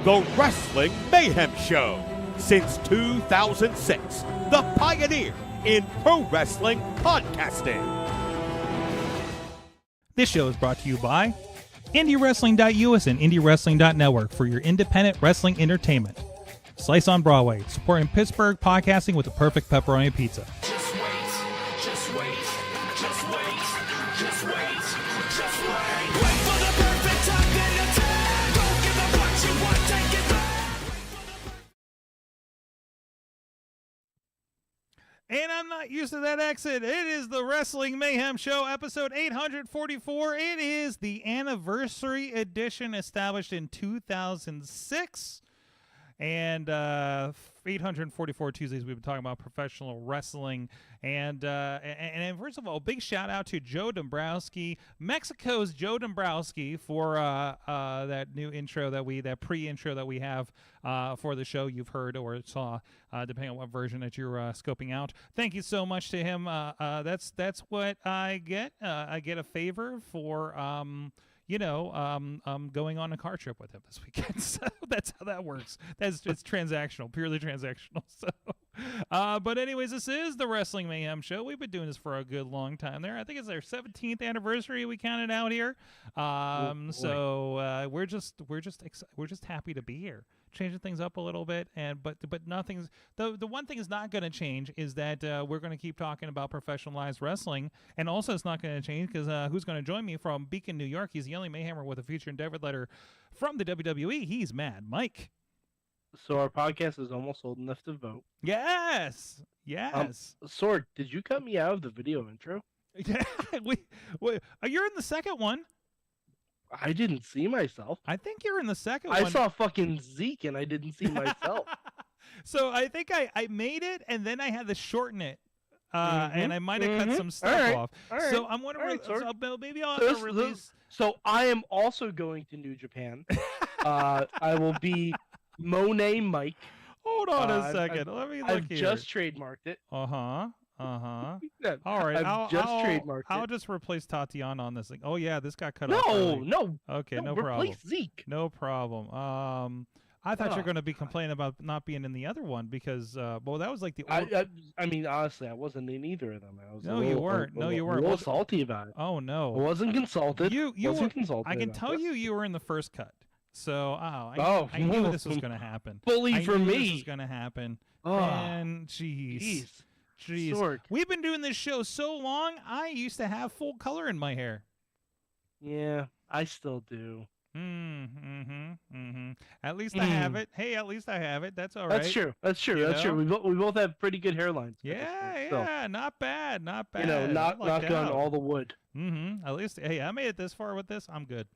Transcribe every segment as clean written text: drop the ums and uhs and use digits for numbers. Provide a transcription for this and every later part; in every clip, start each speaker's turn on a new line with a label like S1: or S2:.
S1: The Wrestling Mayhem Show. Since 2006, the pioneer in pro wrestling podcasting.
S2: This show is brought to you by IndieWrestling.us and IndieWrestling.network for your independent wrestling entertainment. Slice on Broadway, supporting Pittsburgh podcasting with the perfect pepperoni pizza.
S3: Just wait, just wait, just wait, just wait, just wait. Wait for the perfect time then attack. Don't give up what you want, take it back.
S2: And I'm not used to that accent. It is the Wrestling Mayhem Show, episode 844. It is the anniversary edition, established in 2006. And 844 Tuesdays, we've been talking about professional wrestling. And first of all, big shout out to Joe Dombrowski, Mexico's Joe Dombrowski, for that new intro that pre-intro that we have for the show you've heard or saw, depending on what version that you're scoping out. Thank you so much to him. That's what I get. I get a favor for going on a car trip with him this weekend. So that's how that works. It's transactional, purely transactional. So, but anyways, this is the Wrestling Mayhem Show. We've been doing this for a good long time there. I think it's our 17th anniversary we counted out here. So we're just happy to be here, changing things up a little bit. But nothing's the one thing is not going to change is that we're going to keep talking about professionalized wrestling, and also it's not going to change because who's going to join me from Beacon, New York? He's the only Mayhammer with a feature endeavor letter from the WWE. He's Mad Mike.
S4: So our podcast is almost old enough to vote.
S2: Yes.
S4: Sword, did you cut me out of the video intro?
S2: Yeah, you're in the second one.
S4: I didn't see myself.
S2: I think you're in the second one.
S4: I saw fucking Zeke and I didn't see myself.
S2: So I think I made it and then I had to shorten it. And I might have cut some stuff off.
S4: Right.
S2: So I'm wondering, maybe I'll have to release.
S4: So I am also going to New Japan. I will be Monet Mike.
S2: Hold on a second. Let me look
S4: I've
S2: here.
S4: Just trademarked it.
S2: All right. I'll just replace Tatiana on this thing. Oh yeah, this got cut off.
S4: No.
S2: Okay, no problem.
S4: Replace Zeke.
S2: No problem. I thought you were going to be complaining about not being in the other one because, that was like the.
S4: I mean, honestly, I wasn't in either of them.
S2: You weren't. No, you weren't.
S4: A little salty about it.
S2: Oh no.
S4: I wasn't consulted.
S2: You
S4: wasn't
S2: were,
S4: consulted.
S2: I can tell you were in the first cut. So, I knew this was going to happen.
S4: Bully for me.
S2: This was going to happen.
S4: Oh,
S2: and jeez.
S4: Sword.
S2: We've been doing this show so long. I used to have full color in my hair.
S4: Yeah, I still do.
S2: At least I have it. Hey, at least I have it. That's all right.
S4: That's true. We both have pretty good hairlines.
S2: Yeah. Not bad. Not
S4: knock on all the wood.
S2: At least, hey, I made it this far with this. I'm good.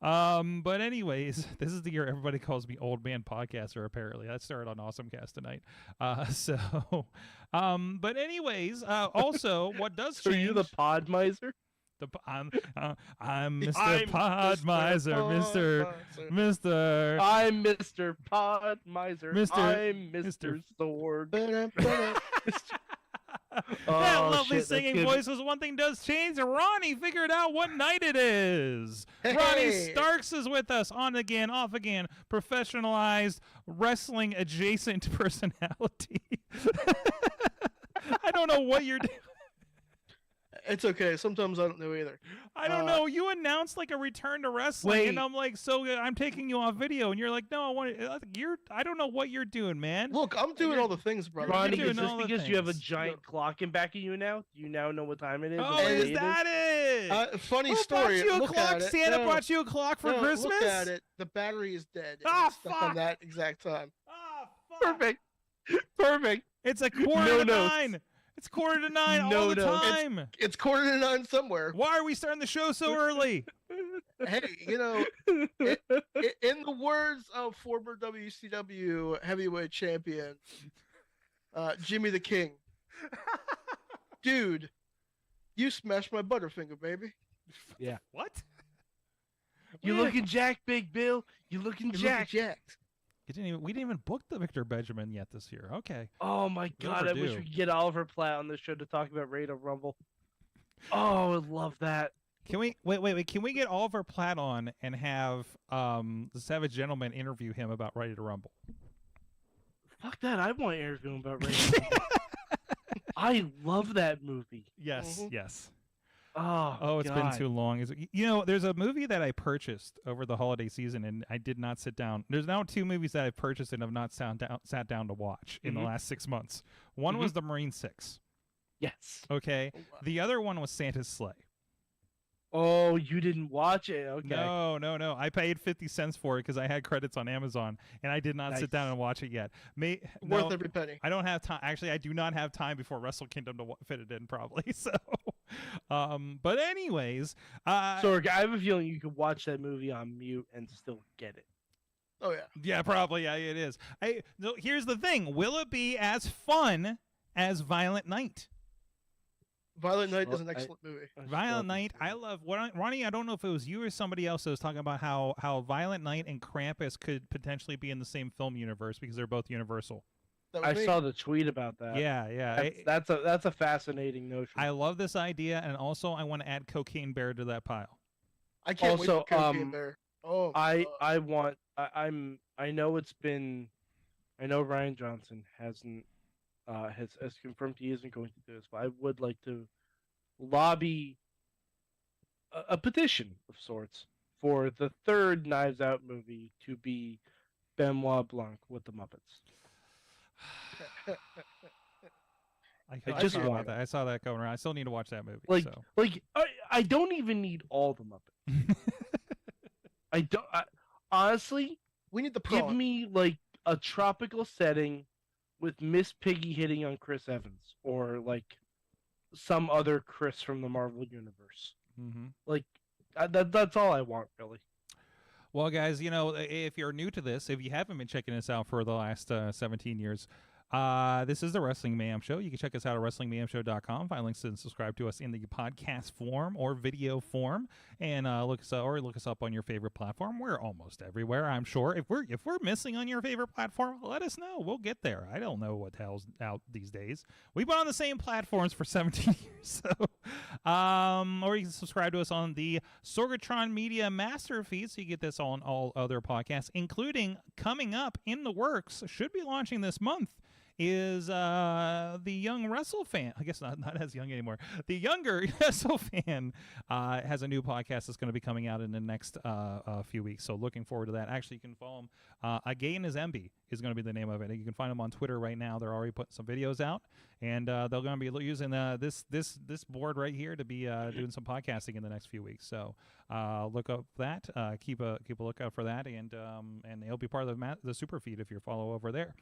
S2: But anyways, this is the year everybody calls me old man podcaster. Apparently, that started on AwesomeCast tonight. But anyways, also what does
S4: So
S2: change?
S4: are you the pod miser?
S2: I'm Mr.
S4: I'm
S2: Pod Miser, Mr.
S4: I'm Mr. Pod Miser.
S2: Mr.
S4: I'm Mr. Sword.
S2: That
S4: Oh,
S2: lovely
S4: shit,
S2: singing
S4: that's
S2: voice was one thing does change. Ronnie figured out what night it is.
S5: Hey.
S2: Ronnie Starks is with us. On again, off again. Professionalized wrestling adjacent personality. I don't know what you're doing.
S5: It's okay. Sometimes I don't know either.
S2: I don't know. You announced like a return to wrestling, and
S4: Wait.
S2: I'm like, so I'm taking you off video, and you're like, no, I want to. I don't know what you're doing, man.
S5: Look, I'm doing all the things, brother.
S4: Ronnie,
S2: doing
S4: is this
S2: all the
S4: because you have a
S2: things.
S4: giant clock in back of you now? Do you now know what time it is?
S2: Oh,
S4: and what
S2: is
S4: day it
S2: that it?
S5: Funny
S2: Who
S5: story.
S2: bought you a
S5: Look
S2: clock?
S5: at it.
S2: Santa
S5: No,
S2: brought you a clock for
S5: no,
S2: Christmas?
S5: Look at it. The battery is dead.
S2: Ah,
S5: It's stuck
S2: fuck.
S5: on that exact time.
S2: Ah, fuck.
S4: Perfect. Perfect.
S2: It's a quarter
S4: No
S2: to
S4: notes.
S2: 9. It's quarter to 9 all
S4: No
S2: the
S4: notes.
S2: time.
S5: It's 8:45 somewhere.
S2: Why are we starting the show so early?
S5: Hey, in the words of former WCW heavyweight champion Jimmy the King, dude, you smashed my butterfinger, baby.
S2: What?
S4: You looking jacked, Big Bill? You looking
S5: You look
S4: jacked?
S5: jacked.
S2: We didn't even book the Victor Benjamin yet this year. Okay.
S4: Oh my God! I wish
S2: overdue.
S4: we could get Oliver Platt on this show to talk about Reign of Rumble. Oh, I would love that.
S2: Can we wait? Can we get Oliver Platt on and have the Savage Gentleman interview him about Ready to Rumble?
S4: Fuck that! I want to interview him about Reign of Rumble. I love that movie.
S2: Yes,
S5: Mhm.
S2: yes.
S4: Oh,
S2: It's
S4: God.
S2: been too long. There's a movie that I purchased over the holiday season, and I did not sit down. There's now 2 movies that I've purchased and have not sat down to watch in the
S4: Mhm.
S2: last 6 months. One was The Marine 6.
S4: Yes.
S2: Okay.
S5: Oh, wow.
S2: The other one was Santa's Sleigh.
S4: Oh, you didn't watch it? Okay.
S2: No. I paid 50 cents for it because I had credits on Amazon, and I did not sit down
S4: Nice.
S2: and watch it yet.
S5: Worth every penny.
S2: I don't have time. Actually, I do not have time before Wrestle Kingdom to fit it in, probably. So, but anyways,
S4: Sorg, I have a feeling you could watch that movie on mute and still get it.
S5: Oh yeah.
S2: yeah, probably, yeah, it is. No, here's the thing: will it be as fun as Violent Night?
S5: Violent Night is an
S4: I-
S5: excellent movie.
S2: Violent Night, I love. Ronnie, I don't know if it was you or somebody else that was talking about how Violent Night and Krampus could potentially be in the same film universe because they're both Universal.
S5: That was
S4: I
S5: me.
S4: saw the tweet about that.
S2: Yeah.
S4: That's a fascinating notion.
S2: I love this idea, and also I want to add Cocaine Bear to that pile.
S5: I can't wait
S4: also,
S5: for Cocaine Bear. Oh,
S4: I
S5: God.
S4: I know Ryan Johnson hasn't has confirmed he isn't going to do this, but I would like to lobby a petition of sorts for the 3rd Knives Out movie to be Benoit Blanc with the Muppets.
S2: I
S4: just
S2: saw
S4: want
S2: that. I saw that going around. I still need to watch that movie.
S4: Like,
S2: so.
S4: I don't even need all the Muppets. Honestly,
S5: We need the
S4: give
S5: prawn.
S4: me like a tropical setting with Miss Piggy hitting on Chris Evans or like some other Chris from the Marvel universe.
S2: Mm-hmm.
S4: Like that's all I want, really.
S2: Well, guys, if you're new to this, if you haven't been checking us out for the last 17 years, this is the Wrestling Mayhem Show. You can check us out at WrestlingMayhemShow.com. Find links and subscribe to us in the podcast form or video form, and look us up on your favorite platform. We're almost everywhere, I'm sure. If we're missing on your favorite platform, let us know. We'll get there. I don't know what the hell's out these days. We've been on the same platforms for 17 years, so or you can subscribe to us on the Sorgatron Media Master feed, so you get this on all other podcasts, including coming up in the works. Should be launching this month. Is the young Wrestle fan? I guess not as young anymore. The younger Wrestle fan has a new podcast that's going to be coming out in the next few weeks. So looking forward to that. Actually, you can follow him. Again is Emby is going to be the name of it. You can find them on Twitter right now. They're already putting some videos out, and they're going to be using this board right here to be doing some podcasting in the next few weeks. So look up that. Keep a lookout for that, and it'll be part of the super feed if you follow over there.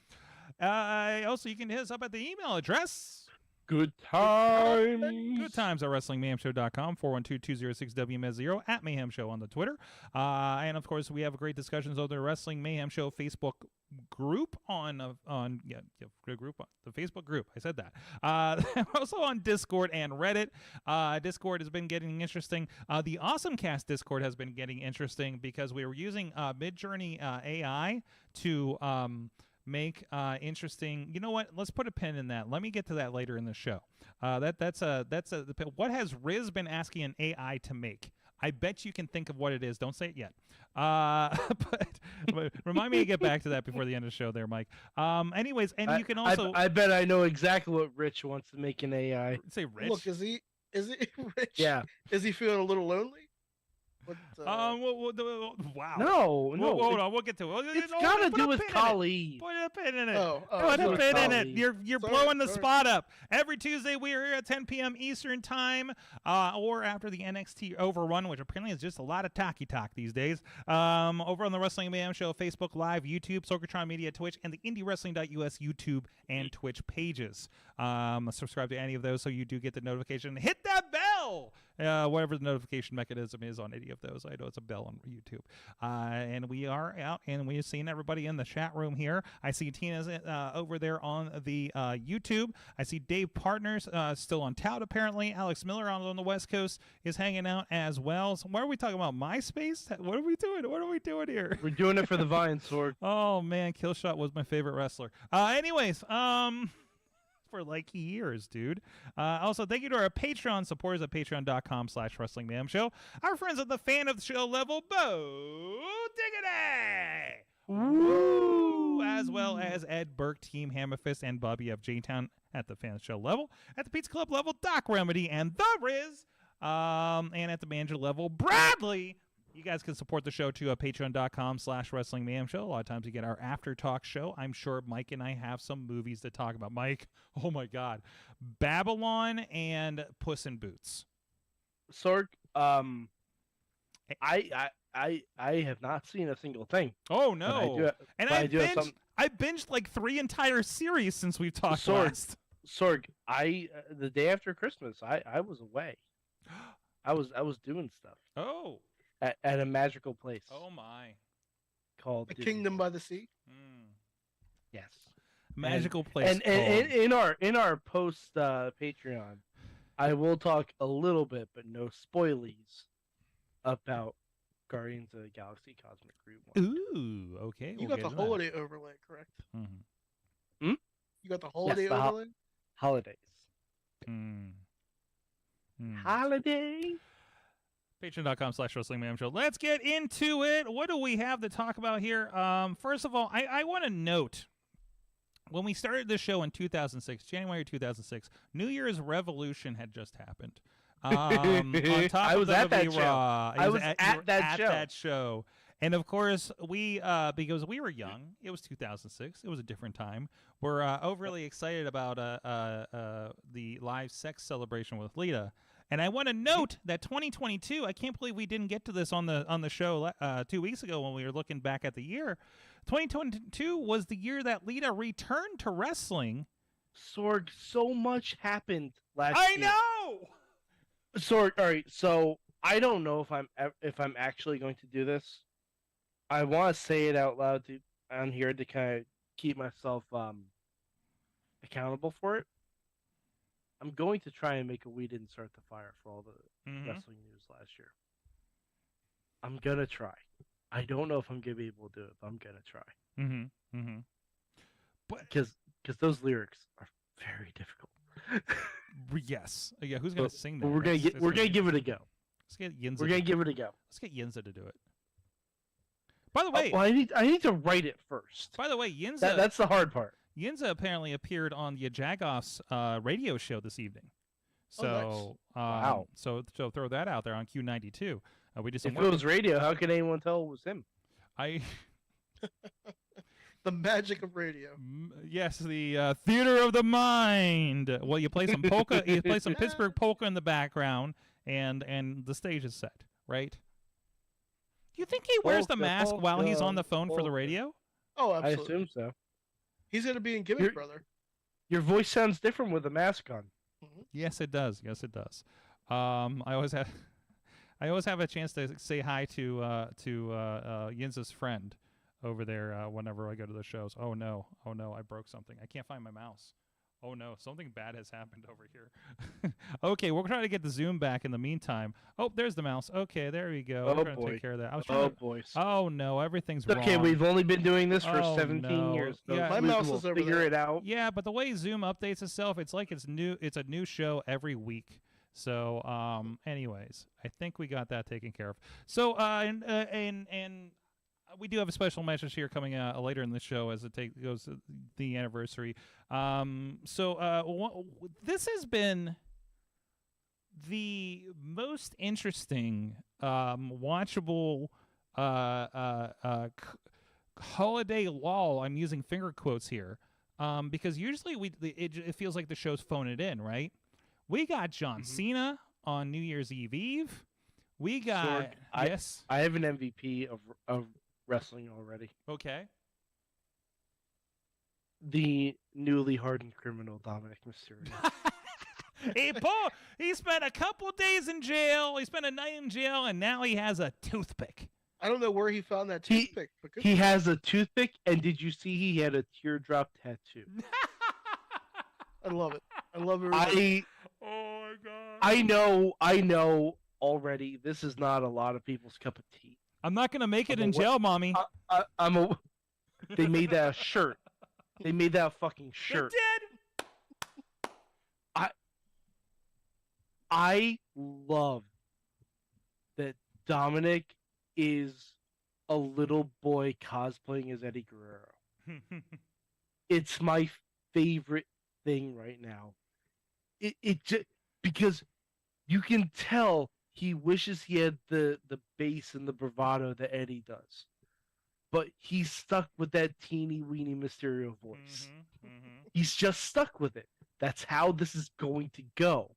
S2: Also, you can hit us up at the email address.
S4: Good times.
S2: Good times at WrestlingMayhemShow.com, 412-206-WMS0, at Mayhem Show on the Twitter. And, of course, we have great discussions on the Wrestling Mayhem Show Facebook group the Facebook group. I said that. Also on Discord and Reddit. Discord has been getting interesting. The AwesomeCast Discord has been getting interesting because we were using Midjourney AI to make interesting. You know what? Let's put a pin in that. Let me get to that later in the show. What has Riz been asking an AI to make? I bet you can think of what it is. Don't say it yet. But remind me to get back to that before the end of the show there, Mike. Anyways, and you can also...
S4: I bet I know exactly what Rich wants to make an AI.
S2: Say Rich?
S5: Look, is he Rich?
S4: Yeah.
S5: Is he feeling a little lonely? What,
S2: wow.
S4: No.
S2: Hold on, we'll get to it.
S4: It's got to do with Kali.
S2: Put a pin in it.
S5: Put
S2: a pin in it.
S4: Kali.
S2: You're blowing the spot up. Every Tuesday we are here at 10 p.m. Eastern time, or after the NXT Overrun, which apparently is just a lot of talky talk these days. Over on the Wrestling Mayhem Show, Facebook Live, YouTube, Sorgatron Media, Twitch, and the IndieWrestling.us YouTube and Twitch pages. Subscribe to any of those so you do get the notification. Hit that bell. Whatever the notification mechanism is on any of those. I know it's a bell on YouTube. And we are out, and we've seen everybody in the chat room here. I see Tina's over there on the YouTube. I see Dave Partners still on tout, apparently. Alex Miller on the West Coast is hanging out as well. So why are we talking about MySpace? What are we doing? What are we doing here?
S4: We're doing it for the Vine Sword.
S2: Oh, man. Killshot was my favorite wrestler. Anyways, for like years, dude. Also, thank you to our Patreon supporters at patreon.com/WrestlingMayhemShow. Our friends at the fan of the show level, Bo Diggity! Woo! As well as Ed Burke, Team Hammerfist, and Bobby F. J-Town at the fan of the show level. At the Pizza Club level, Doc Remedy and The Riz. And at the manager level, Bradley. You guys can support the show too at patreon.com/WrestlingMayhemShow. A lot of times you get our after talk show. I'm sure Mike and I have some movies to talk about. Mike, oh my God, Babylon and Puss in Boots.
S4: Sorg, I have not seen a single thing.
S2: Oh no! I binged like 3 entire series since we've talked last.
S4: Sorg, the day after Christmas, I was away. I was doing stuff.
S2: Oh.
S4: At a magical place.
S2: Oh my!
S4: Called
S5: the Kingdom by the Sea.
S4: Yes,
S2: magical place.
S4: And in our post Patreon, I will talk a little bit, but no spoilies about Guardians of the Galaxy Cosmic Crew 1.
S2: Ooh, okay.
S5: You got the holiday overlay, correct?
S2: Mm-hmm.
S5: You got the holiday overlay.
S4: Holidays. Holiday.
S2: Patreon.com/WrestlingMayhemShow. Let's get into it. What do we have to talk about here? First of all, I want to note, when we started this show in 2006, January 2006, New Year's Revolution had just happened. On top
S4: I was
S2: of
S4: at that
S2: WWE
S4: show.
S2: Raw.
S4: I was at
S2: that show. And of course, we because we were young, it was 2006. It was a different time. We're overly excited about the live sex celebration with Lita. And I want to note that 2022, I can't believe we didn't get to this on the show 2 weeks ago when we were looking back at the year. 2022 was the year that Lita returned to wrestling.
S4: Sorg, so much happened last
S2: I
S4: year.
S2: know!
S4: Sorg, all right, so I don't know if I'm actually going to do this. I want to say it out loud on here to kind of keep myself accountable for it. I'm going to try and make a We Didn't Start the Fire for all the wrestling news last year. I'm going to try. I don't know if I'm going to be able to do it, but I'm going to try. Because those lyrics are very difficult.
S2: Yes. Yeah, who's going to sing that?
S4: We're going to give it a go.
S2: Let's get Yinza.
S4: We're going to give it a go.
S2: Let's get Yinza to do it. By the way,
S4: well, I need to write it first.
S2: By the way, Yinza.
S4: That's the hard part.
S2: Yinza apparently appeared on the Jagoff's radio show this evening. So,
S5: nice.
S4: Wow.
S2: So throw that out there on Q92. We did some
S4: if
S2: work.
S4: it was radio, how could anyone tell it was him?
S5: The magic of radio.
S2: Yes, the theater of the mind. Well, you play some polka. You play some Pittsburgh polka in the background, and the stage is set, right? Do you think he wears the mask while he's on the phone for the radio?
S5: Oh, absolutely.
S4: I assume so.
S5: He's going to be in Gimmick Brother.
S4: Your voice sounds different with a mask on.
S2: Yes, it does. Yes, it does. I always have a chance to say hi to Yinza's friend over there whenever I go to the shows. Oh no, I broke something. I can't find my mouse. Oh no, something bad has happened over here. Okay, we'll try to get the zoom back in the meantime. Oh, there's the mouse. Okay, there we go. We're gonna take care of that. I was trying to...
S4: boy.
S2: Oh no, everything's
S4: Okay,
S2: wrong.
S4: we've only been doing this for
S2: Oh,
S4: 17
S2: no.
S4: years. So
S2: Yeah.
S5: My
S4: we
S5: mouse
S4: will
S5: is over
S4: figure
S5: there.
S4: it out.
S2: Yeah, but the way Zoom updates itself, it's like it's new. It's a new show every week. So, anyways, I think we got that taken care of. So, and we do have a special message here coming later in the show as it goes to the anniversary. This has been the most interesting, watchable, holiday lull. I'm using finger quotes here, because usually it feels like the show's phoning it in, right? We got John Cena on New Year's Eve. We got
S4: Sorg,
S2: yes.
S4: I have an MVP of wrestling already.
S2: Okay.
S4: The newly hardened criminal Dominic Mysterio.
S2: He spent a couple days in jail. He spent a night in jail, and now he has a toothpick.
S5: I don't know where he found that toothpick. But good
S4: He
S5: for him.
S4: has a toothpick, and did you see he had a teardrop tattoo?
S5: I love it. I love it.
S2: Oh my god.
S4: I know already. This is not a lot of people's cup of tea.
S2: I'm not gonna make it
S4: I'm
S2: in jail, mommy.
S4: They made that a shirt. They made that a fucking shirt.
S2: They did.
S4: I love that Dominic is a little boy cosplaying as Eddie Guerrero. It's my favorite thing right now. It just because you can tell he wishes he had the bass and the bravado that Eddie does, but he's stuck with that teeny weeny Mysterio voice. He's just stuck with it. That's how this is going to go.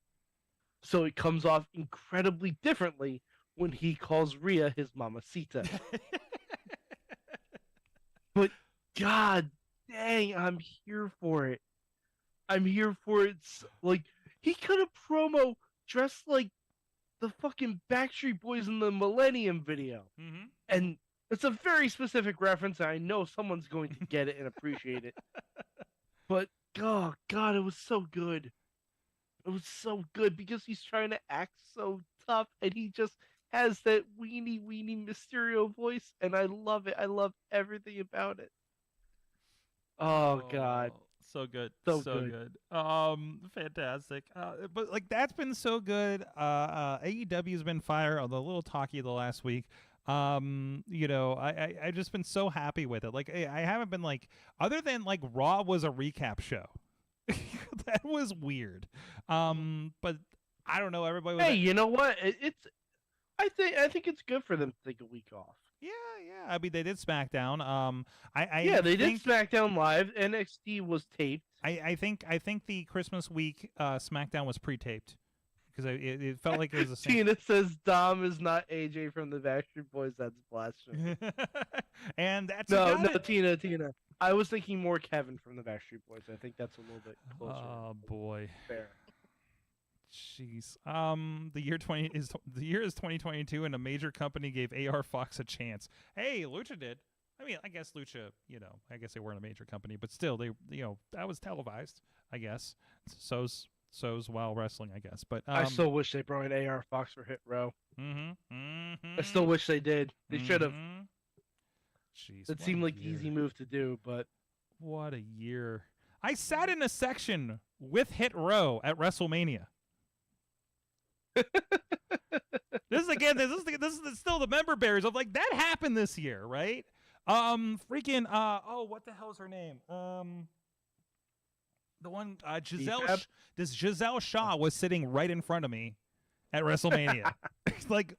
S4: So it comes off incredibly differently when he calls Rhea his mamacita. But god dang, I'm here for it. I'm here for it. Like, he could have promo dressed like the fucking Backstreet Boys in the Millennium video. And it's a very specific reference, and I know someone's going to get it and appreciate it. But, oh god, it was so good. It was so good because he's trying to act so tough, and he just has that weenie Mysterio voice, and I love it. I love everything about it. Oh god.
S2: So good.
S4: So
S2: good. Fantastic. But like that's been so good. AEW's been fire, although a little talky the last week. I've just been so happy with it. Like I haven't been like, other than like Raw was a recap show. That was weird. But I don't know. Everybody was
S4: you know what? I think it's good for them to take a week off.
S2: Yeah. I mean, they did SmackDown.
S4: They did SmackDown Live. NXT was taped.
S2: I think the Christmas week SmackDown was pre-taped because it felt like it was the same.
S4: Tina says Dom is not AJ from the Backstreet Boys. That's blasphemy.
S2: And that's
S4: no, Tina. I was thinking more Kevin from the Backstreet Boys. I think that's a little bit closer.
S2: Oh boy.
S4: Fair.
S2: Jeez. The year is 2022, and a major company gave AR Fox a chance. Hey, Lucha did. I mean, I guess Lucha, I guess they weren't a major company, but still, they, that was televised. I guess so's Wild Wrestling, I guess. But
S4: I still wish they brought in AR Fox for Hit Row.
S2: I
S4: I still wish they did. They should have.
S2: Jeez,
S4: It seemed like the easy move to do, but
S2: what a year! I sat in a section with Hit Row at WrestleMania. This is still the member bearers of like that happened this year, right? Freaking what the hell's her name? The one Giselle Shaw was sitting right in front of me at WrestleMania. Like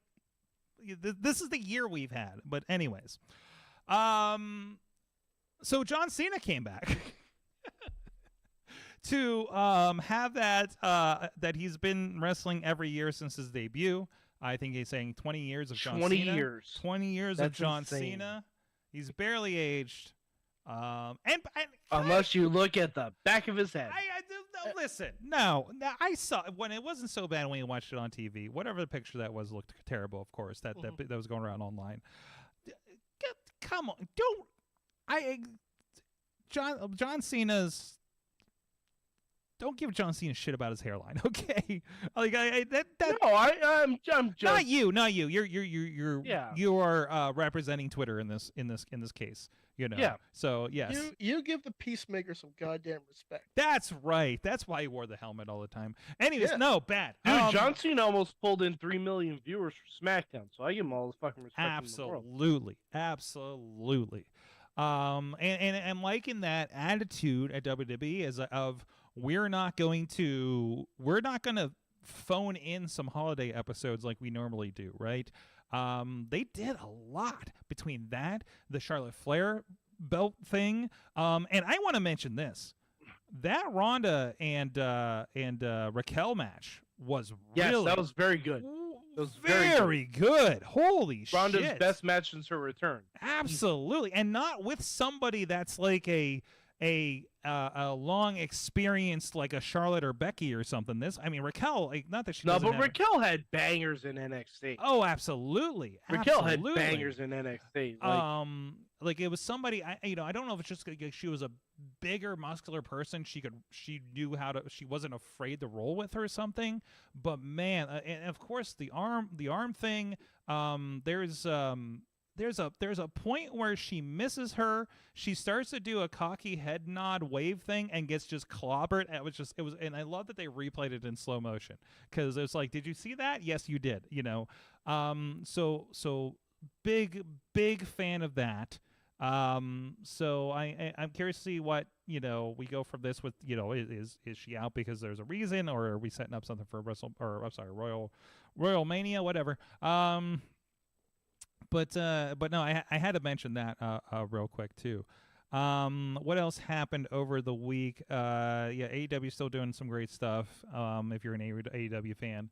S2: this is the year we've had. But anyways, so John Cena came back. To have that he's been wrestling every year since his debut. I think he's saying 20 years of John
S4: 20
S2: Cena.
S4: years.
S2: 20 years
S4: That's
S2: of John
S4: insane.
S2: Cena. He's barely aged. And
S4: unless you look at the back of his head.
S2: listen. No, I saw when it wasn't so bad when you watched it on TV. Whatever the picture that was looked terrible. Of course, that was going around online. Come on, John Cena's. Don't give John Cena shit about his hairline, okay? Like
S4: I'm just
S2: not you. You are representing Twitter in this case. You know.
S4: Yeah.
S2: So yes.
S5: You give the Peacemaker some goddamn respect.
S2: That's right. That's why he wore the helmet all the time. Anyways,
S5: Yeah.
S2: no, bad.
S4: Dude, John Cena almost pulled in 3 million viewers for SmackDown, so I give him all the fucking respect in the world.
S2: Absolutely. And I'm liking that attitude at WWE of we're not going to phone in some holiday episodes like we normally do, right? They did a lot between that, the Charlotte Flair belt thing, and I want to mention this: that Ronda and Raquel match was really
S4: that was very good. It was
S2: very good. Holy
S4: Ronda's
S2: shit!
S4: best match since her return.
S2: Absolutely, and not with somebody that's like a long experienced like a Charlotte or Becky or something. Raquel, like, not that she doesn't have...
S4: Raquel had bangers in NXT.
S2: Oh, absolutely.
S4: Raquel had bangers in NXT.
S2: Like it was somebody I don't know if it's just like she was a bigger muscular person. She knew how to. She wasn't afraid to roll with her or something. But man, and of course the arm thing. There's a point where she misses her. She starts to do a cocky head nod wave thing and gets just clobbered. And I love that they replayed it in slow motion because it's like, did you see that? Yes, you did. So big fan of that. So I'm curious to see what we go from this with. Is she out because there's a reason, or are we setting up something for Royal Mania, whatever. But no, I had to mention that real quick too. What else happened over the week? AEW still doing some great stuff. If you're an AEW fan,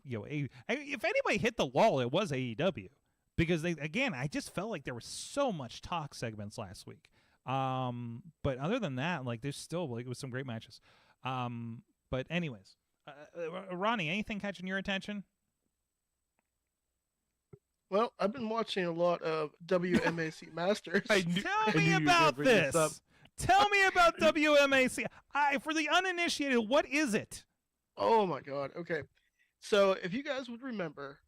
S2: if anybody hit the wall, it was AEW because I just felt like there was so much talk segments last week. But other than that, like there's still it was some great matches. But anyways, Ronnie, anything catching your attention?
S5: Well, I've been watching a lot of WMAC Masters.
S2: Tell me about this. Tell me about WMAC. For the uninitiated, what is it?
S5: Oh my God. Okay. So if you guys would remember,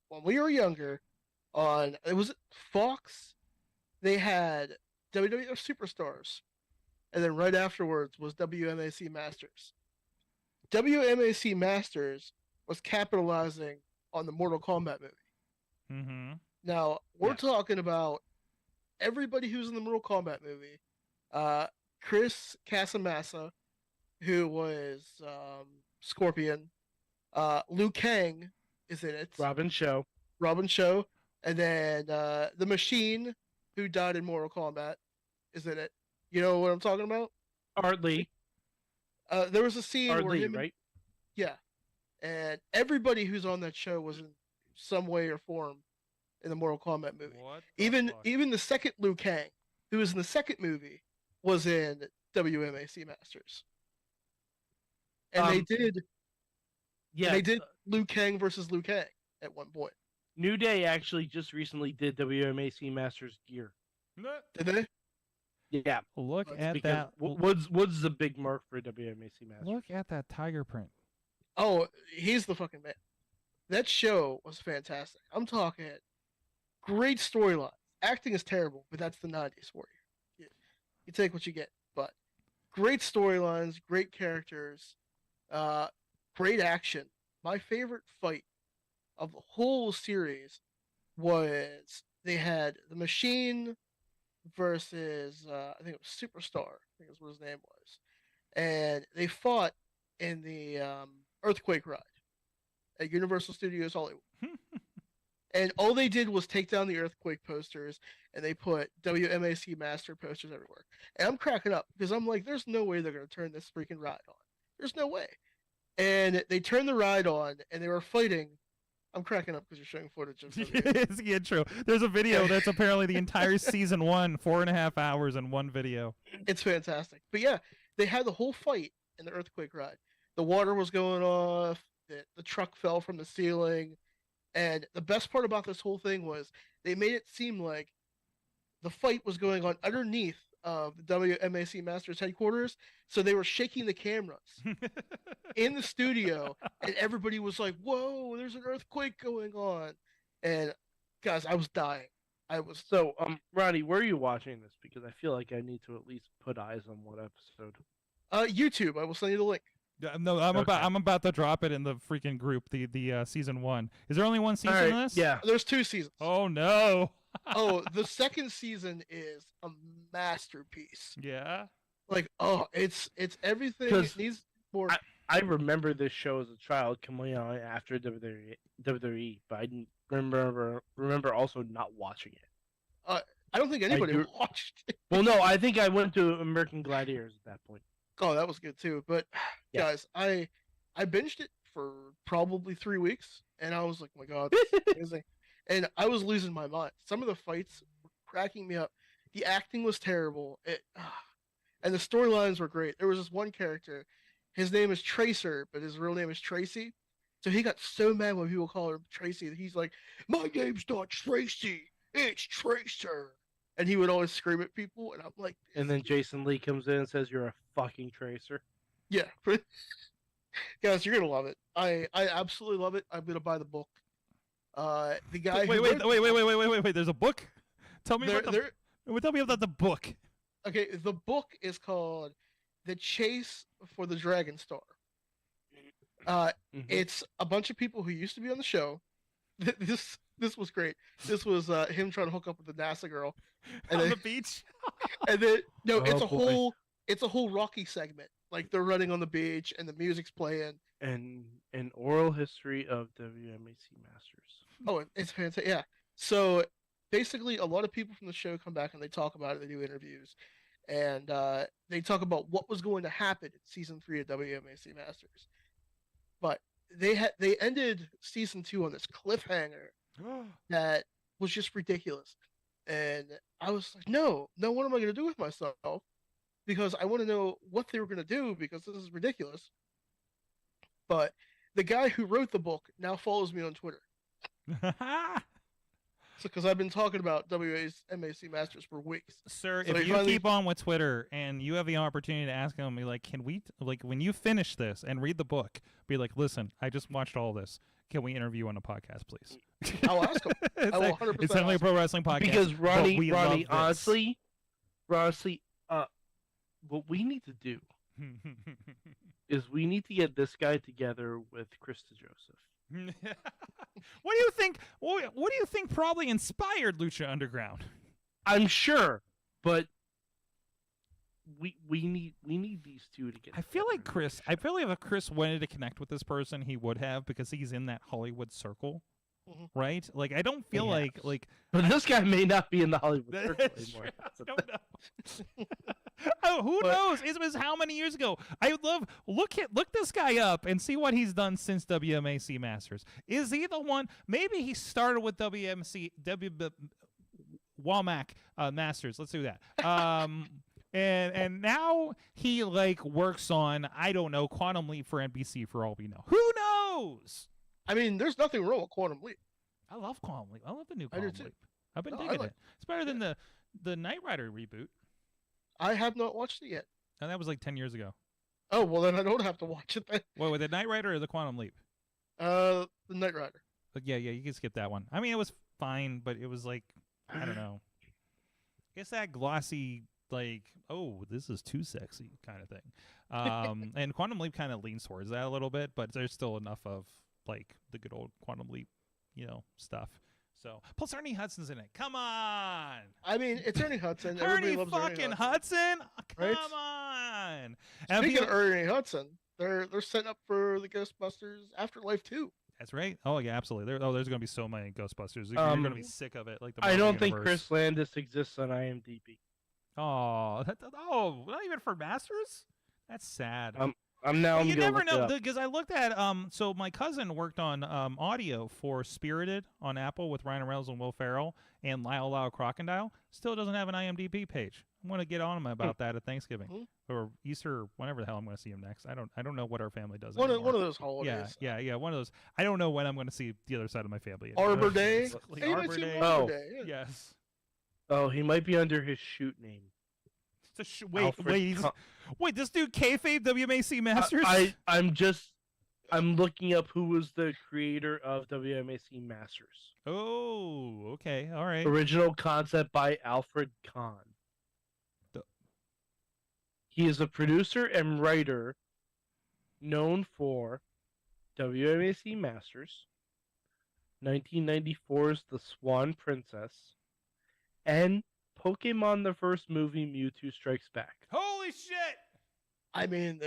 S5: when we were younger, it was Fox, they had WWF Superstars, and then right afterwards was WMAC Masters. WMAC Masters was capitalizing on the Mortal Kombat movie.
S2: Mm-hmm.
S5: Now we're talking about everybody who's in the Mortal Kombat movie. Chris Casamassa, who was Scorpion. Liu Kang is in it.
S4: Robin Show,
S5: and then the Machine, who died in Mortal Kombat, is in it. You know what I'm talking about?
S4: Art Lee.
S5: There was a scene
S4: Art
S5: where
S4: Lee, right?
S5: Yeah, and everybody who's on that show was in some way or form in the Mortal Kombat movie. Even the second Liu Kang, who was in the second movie, was in WMAC Masters. And they did Liu Kang versus Liu Kang at one point.
S4: New Day actually just recently did WMAC Masters gear.
S5: Did they?
S4: Yeah.
S2: Look at that.
S4: Woods is a big mark for WMAC Masters.
S2: Look at that tiger print.
S5: Oh, he's the fucking man. That show was fantastic. I'm talking great storyline. Acting is terrible, but that's the 90s for you. You take what you get. But great storylines, great characters, great action. My favorite fight of the whole series was they had the Machine versus I think it was Superstar. I think that's what his name was. And they fought in the Earthquake ride at Universal Studios Hollywood. And all they did was take down the Earthquake posters and they put WMAC Master posters everywhere. And I'm cracking up because I'm like, there's no way they're going to turn this freaking ride on. There's no way. And they turned the ride on and they were fighting. I'm cracking up because you're showing footage of
S2: It's the intro. There's a video that's apparently the entire season 1, 4.5 hours in one video.
S5: It's fantastic. But yeah, they had the whole fight in the earthquake ride. The water was going off. The truck fell from the ceiling, and the best part about this whole thing was they made it seem like the fight was going on underneath of the WMAC Masters headquarters, so they were shaking the cameras in the studio, and everybody was like, "Whoa, there's an earthquake going on!" And guys, I was dying. I was
S4: So, Ronnie, where are you watching this? Because I feel like I need to at least put eyes on what episode.
S5: YouTube. I will send you the link.
S2: No, I'm about to drop it in the freaking group. The season 1. Is there only one season
S4: All
S2: in
S4: right,
S2: this?
S4: yeah.
S5: There's 2 seasons.
S2: Oh no.
S5: Oh, the second season is a masterpiece.
S2: Yeah.
S5: Like, oh, it's everything
S4: 'Cause
S5: it needs more.
S4: I remember this show as a child coming on after WWE, but I didn't remember also not watching it.
S5: I don't think anybody
S4: do-
S5: watched it.
S4: Well, no, I think I went to American Gladiators at that point.
S5: Oh, that was good too. But
S4: Yeah.
S5: guys, I binged it for probably 3 weeks, and I was like, oh my god, this is amazing. And I was losing my mind. Some of the fights were cracking me up. The acting was terrible. And the storylines were great. There was this one character. His name is Tracer, but his real name is Tracy. So he got so mad when people call him Tracy that he's like, "My name's not Tracy, it's Tracer." And he would always scream at people, and I'm like,
S4: And then Jason Lee comes in and says, "You're a fucking tracer."
S5: yeah. Guys, you're gonna love it. I absolutely love it. I'm gonna buy the book. The guy.
S2: Wait. There's a book. Tell me about tell me about the book.
S5: Okay, the book is called "The Chase for the Dragon Star."
S4: Mhm.
S5: It's a bunch of people who used to be on the show. This was great. This was him trying to hook up with the NASA girl, and
S2: On
S5: then,
S2: the beach.
S5: and then no, it's
S4: Oh,
S5: a
S4: boy.
S5: whole Rocky segment. Like they're running on the beach and the music's playing.
S4: And an oral history of WMAC Masters.
S5: Oh, it's fantastic. Yeah. So basically, a lot of people from the show come back and they talk about it. They do interviews, and they talk about what was going to happen in season 3 of WMAC Masters. But they ended season 2 on this cliffhanger that was just ridiculous, and I was like, no, what am I going to do with myself? Because I want to know what they were going to do, because this is ridiculous. But the guy who wrote the book now follows me on Twitter. So, because I've been talking about WMAC Masters for weeks.
S2: Sir,
S5: So
S2: if
S5: he
S2: you
S5: finally-
S2: keep on with Twitter and you have the opportunity to ask him, be like, can we, like, when you finish this and read the book, be like, listen, I just watched all this. Can we interview on a podcast, please?
S5: I'll ask him.
S2: It's
S5: I will
S2: like-
S5: 100%
S2: It's only a
S5: ask
S2: pro wrestling podcast.
S4: Because
S2: but
S4: Ronnie,
S2: we love this.
S4: honestly, what we need to do is we need to get this guy together with Krista Joseph.
S2: What do you think? What do you think probably inspired Lucha Underground?
S4: I'm sure, but we need these two to get.
S2: I feel like
S4: together.
S2: if Chris wanted to connect with this person, he would have, because he's in that Hollywood circle,
S5: Mhm.
S2: right? Like, I don't feel
S4: Yes.
S2: like
S4: But this guy may not be in the Hollywood circle
S2: That's
S4: anymore.
S2: true.
S4: That's the
S2: I don't know. Oh, who
S5: But-
S2: knows? It was how many years ago? I would love look this guy up and see what he's done since WMAC Masters. Is he the one? Maybe he started with WMAC Masters. Let's do that. And now he like works on, I don't know, Quantum Leap for NBC for all we know. Who knows?
S5: I mean, there's nothing wrong with Quantum Leap.
S2: I love Quantum Leap. I love the new
S5: I do
S2: Quantum
S5: too.
S2: Leap. I've been
S5: No, I
S2: digging
S5: like-
S2: it. It's better than the Knight Rider reboot.
S5: I have not watched it yet.
S2: And that was like 10 years ago.
S5: Oh, well, then I don't have to watch it then.
S2: Wait, with the Knight Rider or the Quantum Leap?
S5: The Knight Rider.
S2: But yeah, you can skip that one. I mean, it was fine, but it was like, I don't know. It's that glossy, like, oh, this is too sexy kind of thing. And Quantum Leap kind of leans towards that a little bit, but there's still enough of like the good old Quantum Leap, stuff. So plus Ernie Hudson's in it. Come on,
S5: I mean, it's Ernie Hudson. Everybody
S2: Ernie
S5: loves
S2: fucking
S5: Ernie Hudson.
S2: Hudson. Come
S5: Right?
S2: on. And
S5: Speaking
S2: people-
S5: of Ernie Hudson, they're setting up for the Ghostbusters Afterlife 2.
S2: That's right. Oh yeah, absolutely. There's going to be so many Ghostbusters. You're going to be sick of it. Like the
S4: I
S2: Marvel
S4: don't think
S2: universe.
S4: Chris Landis exists on IMDb.
S2: Oh, not even for Masters? That's sad.
S4: I'm
S2: You
S4: gonna
S2: never
S4: look it
S2: know
S4: up.
S2: because I looked at so my cousin worked on audio for Spirited on Apple with Ryan Reynolds and Will Ferrell and Lyle Lyle Crocodile. Still doesn't have an IMDb page. I'm gonna get on him about that at Thanksgiving or Easter, whenever the hell I'm gonna see him next. I don't know what our family does.
S5: One
S2: anymore.
S5: of those holidays.
S2: Yeah. One of those. I don't know when I'm gonna see the other side of my family.
S5: Arbor Day.
S2: Basically.
S5: Hey, you might
S2: Arbor
S5: see him
S2: Day.
S5: on Arbor
S4: Oh.
S5: Day. Yeah.
S2: Yes.
S4: Oh, he might be under his shoot name.
S2: Wait, wait, this dude kayfabe WMAC Masters?
S4: I'm looking up who was the creator of WMAC Masters.
S2: Oh, okay, all right.
S4: Original concept by Alfred Kahn. He is a producer and writer known for WMAC Masters, 1994's The Swan Princess, and Pokemon the first movie, Mewtwo Strikes Back.
S2: Holy shit!
S5: I mean,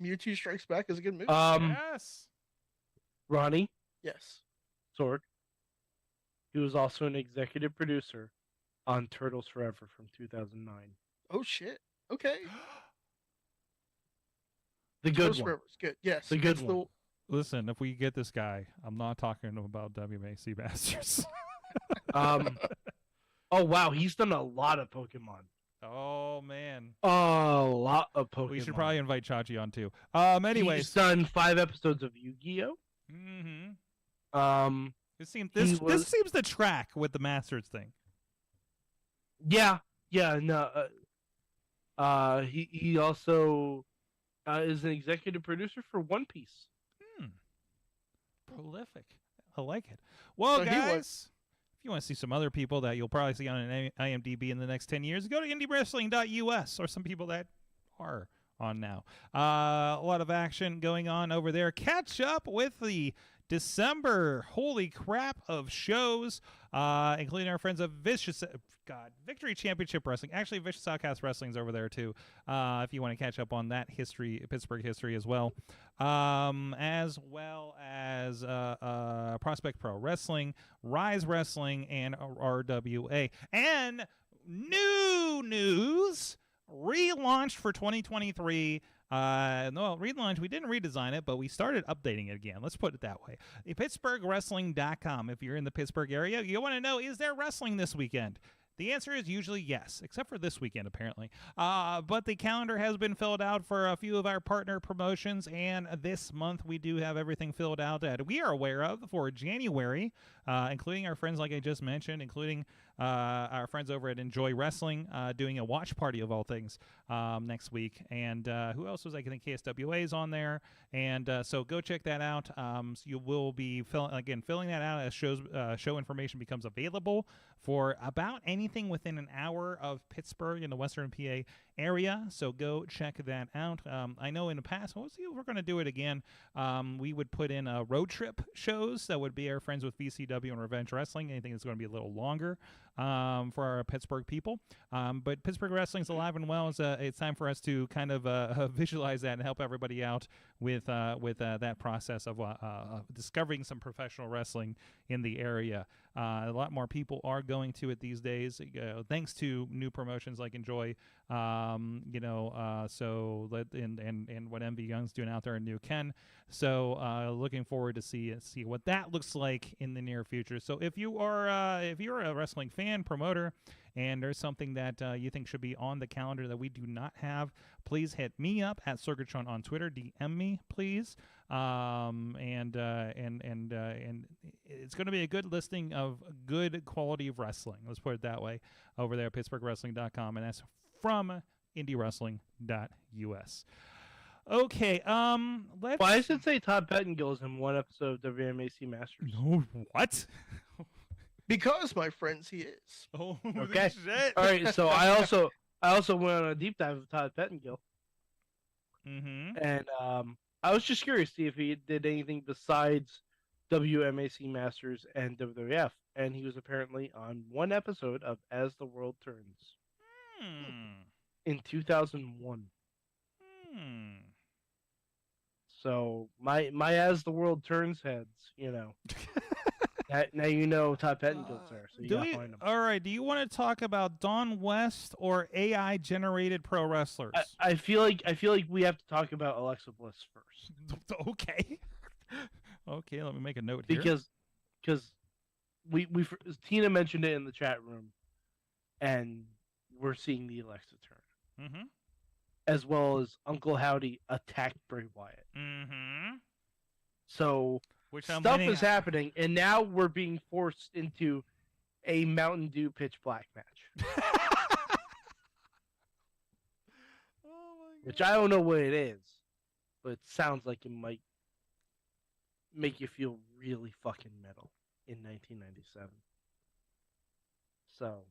S5: Mewtwo Strikes Back is a good movie.
S2: Yes.
S4: Ronnie
S5: Yes.
S4: Sorg. He was also an executive producer on Turtles Forever from 2009.
S5: Oh shit. Okay.
S4: The good
S5: Turtles
S4: one.
S5: Forever is good. Yes.
S4: The good
S5: it's
S4: one.
S2: Listen, if we get this guy, I'm not talking about WMAC Masters.
S4: Oh wow, he's done a lot of Pokemon.
S2: Oh man.
S4: A lot of Pokemon.
S2: We should probably invite Chachi on too.
S4: He's
S2: Anyways.
S4: done 5 episodes of Yu-Gi-Oh.
S2: Mm-hmm. This seems to track with the Masters thing.
S4: Yeah, no. He also is an executive producer for One Piece.
S2: Prolific. I like it. Well,
S5: So he
S2: guys, if you want to see some other people that you'll probably see on an IMDb in the next 10 years, go to indiewrestling.us, or some people that are on now. A lot of action going on over there. Catch up with the December holy crap of shows, including our friends of Victory Championship Wrestling. Actually, Vicious Outcast Wrestling's over there too, if you want to catch up on that history, Pittsburgh history as well. As well as Prospect Pro Wrestling, Rise Wrestling, and RWA. And new news, relaunched for 2023. No, relaunch. We didn't redesign it, but we started updating it again. Let's put it that way. PittsburghWrestling.com. If you're in the Pittsburgh area, you want to know, is there wrestling this weekend? The answer is usually yes, except for this weekend, apparently. But the calendar has been filled out for a few of our partner promotions, and this month we do have everything filled out that we are aware of for January, including our friends, like I just mentioned, including our friends over at Enjoy Wrestling, doing a watch party of all things next week. And who else was I think KSWA is on there. And so go check that out. So you will be filling that out as show information becomes available for about anything within an hour of Pittsburgh in the Western PA area. So go check that out. I know in the past, we'll see if we're going to do it again. We would put in road trip shows that would be our friends with VCW and Revenge Wrestling. Anything that's going to be a little longer for our Pittsburgh people. But Pittsburgh Wrestling's alive and well. It's time for us to kind of visualize that and help everybody out with that process of discovering some professional wrestling in the area. A lot more people are going to it these days, thanks to new promotions like Enjoy. And what MV Young's doing out there in New Ken. So looking forward to see what that looks like in the near future. So if you're a wrestling fan, promoter, and there's something that you think should be on the calendar that we do not have, please hit me up at Sorgatron on Twitter. DM me, please. And it's going to be a good listing of good quality of wrestling. Let's put it that way over there at PittsburghWrestling.com, and that's from IndieWrestling.us. Okay, let's...
S4: Why does it say Todd Pettengill is in one episode of WMAC Masters?
S2: No, what?
S5: Because, my friends, he is.
S2: Oh,
S4: Okay.
S2: shit.
S4: All right, so I also went on a deep dive of Todd Pettengill, and I was just curious to see if he did anything besides WMAC Masters and WWF, and he was apparently on one episode of As the World Turns in 2001. So my As the World Turns heads, Now you know Todd Pettingill's there, so you gotta find him.
S2: All right. Do you want to talk about Dawn West or AI generated pro wrestlers?
S4: I feel like we have to talk about Alexa Bliss first.
S2: Okay. Okay. Let me make a note here.
S4: Because we Tina mentioned it in the chat room, and we're seeing the Alexa turn, as well as Uncle Howdy attacked Bray Wyatt. So stuff is happening, and now we're being forced into a Mountain Dew Pitch Black match. Which I don't know what it is, but it sounds like it might make you feel really fucking metal in 1997. So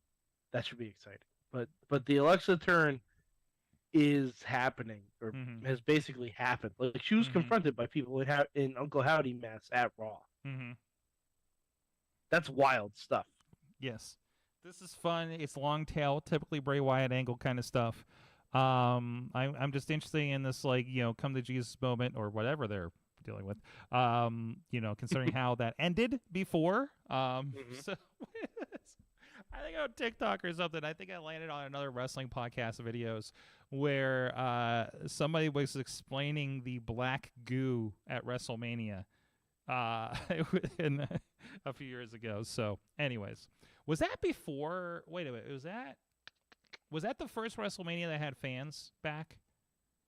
S4: that should be exciting. But the Alexa turn is happening, or has basically happened. Like, she was confronted by people in Uncle Howdy masks at Raw. That's wild stuff.
S2: Yes, this is fun. It's long tail, typically Bray Wyatt angle kind of stuff. I'm just interested in this, like, come to Jesus moment or whatever they're dealing with. Considering how that ended before. So I think on TikTok or something, I think I landed on another wrestling podcast videos where somebody was explaining the black goo at WrestleMania a few years ago. So, anyways, was that before? Wait a minute, was that the first WrestleMania that had fans back?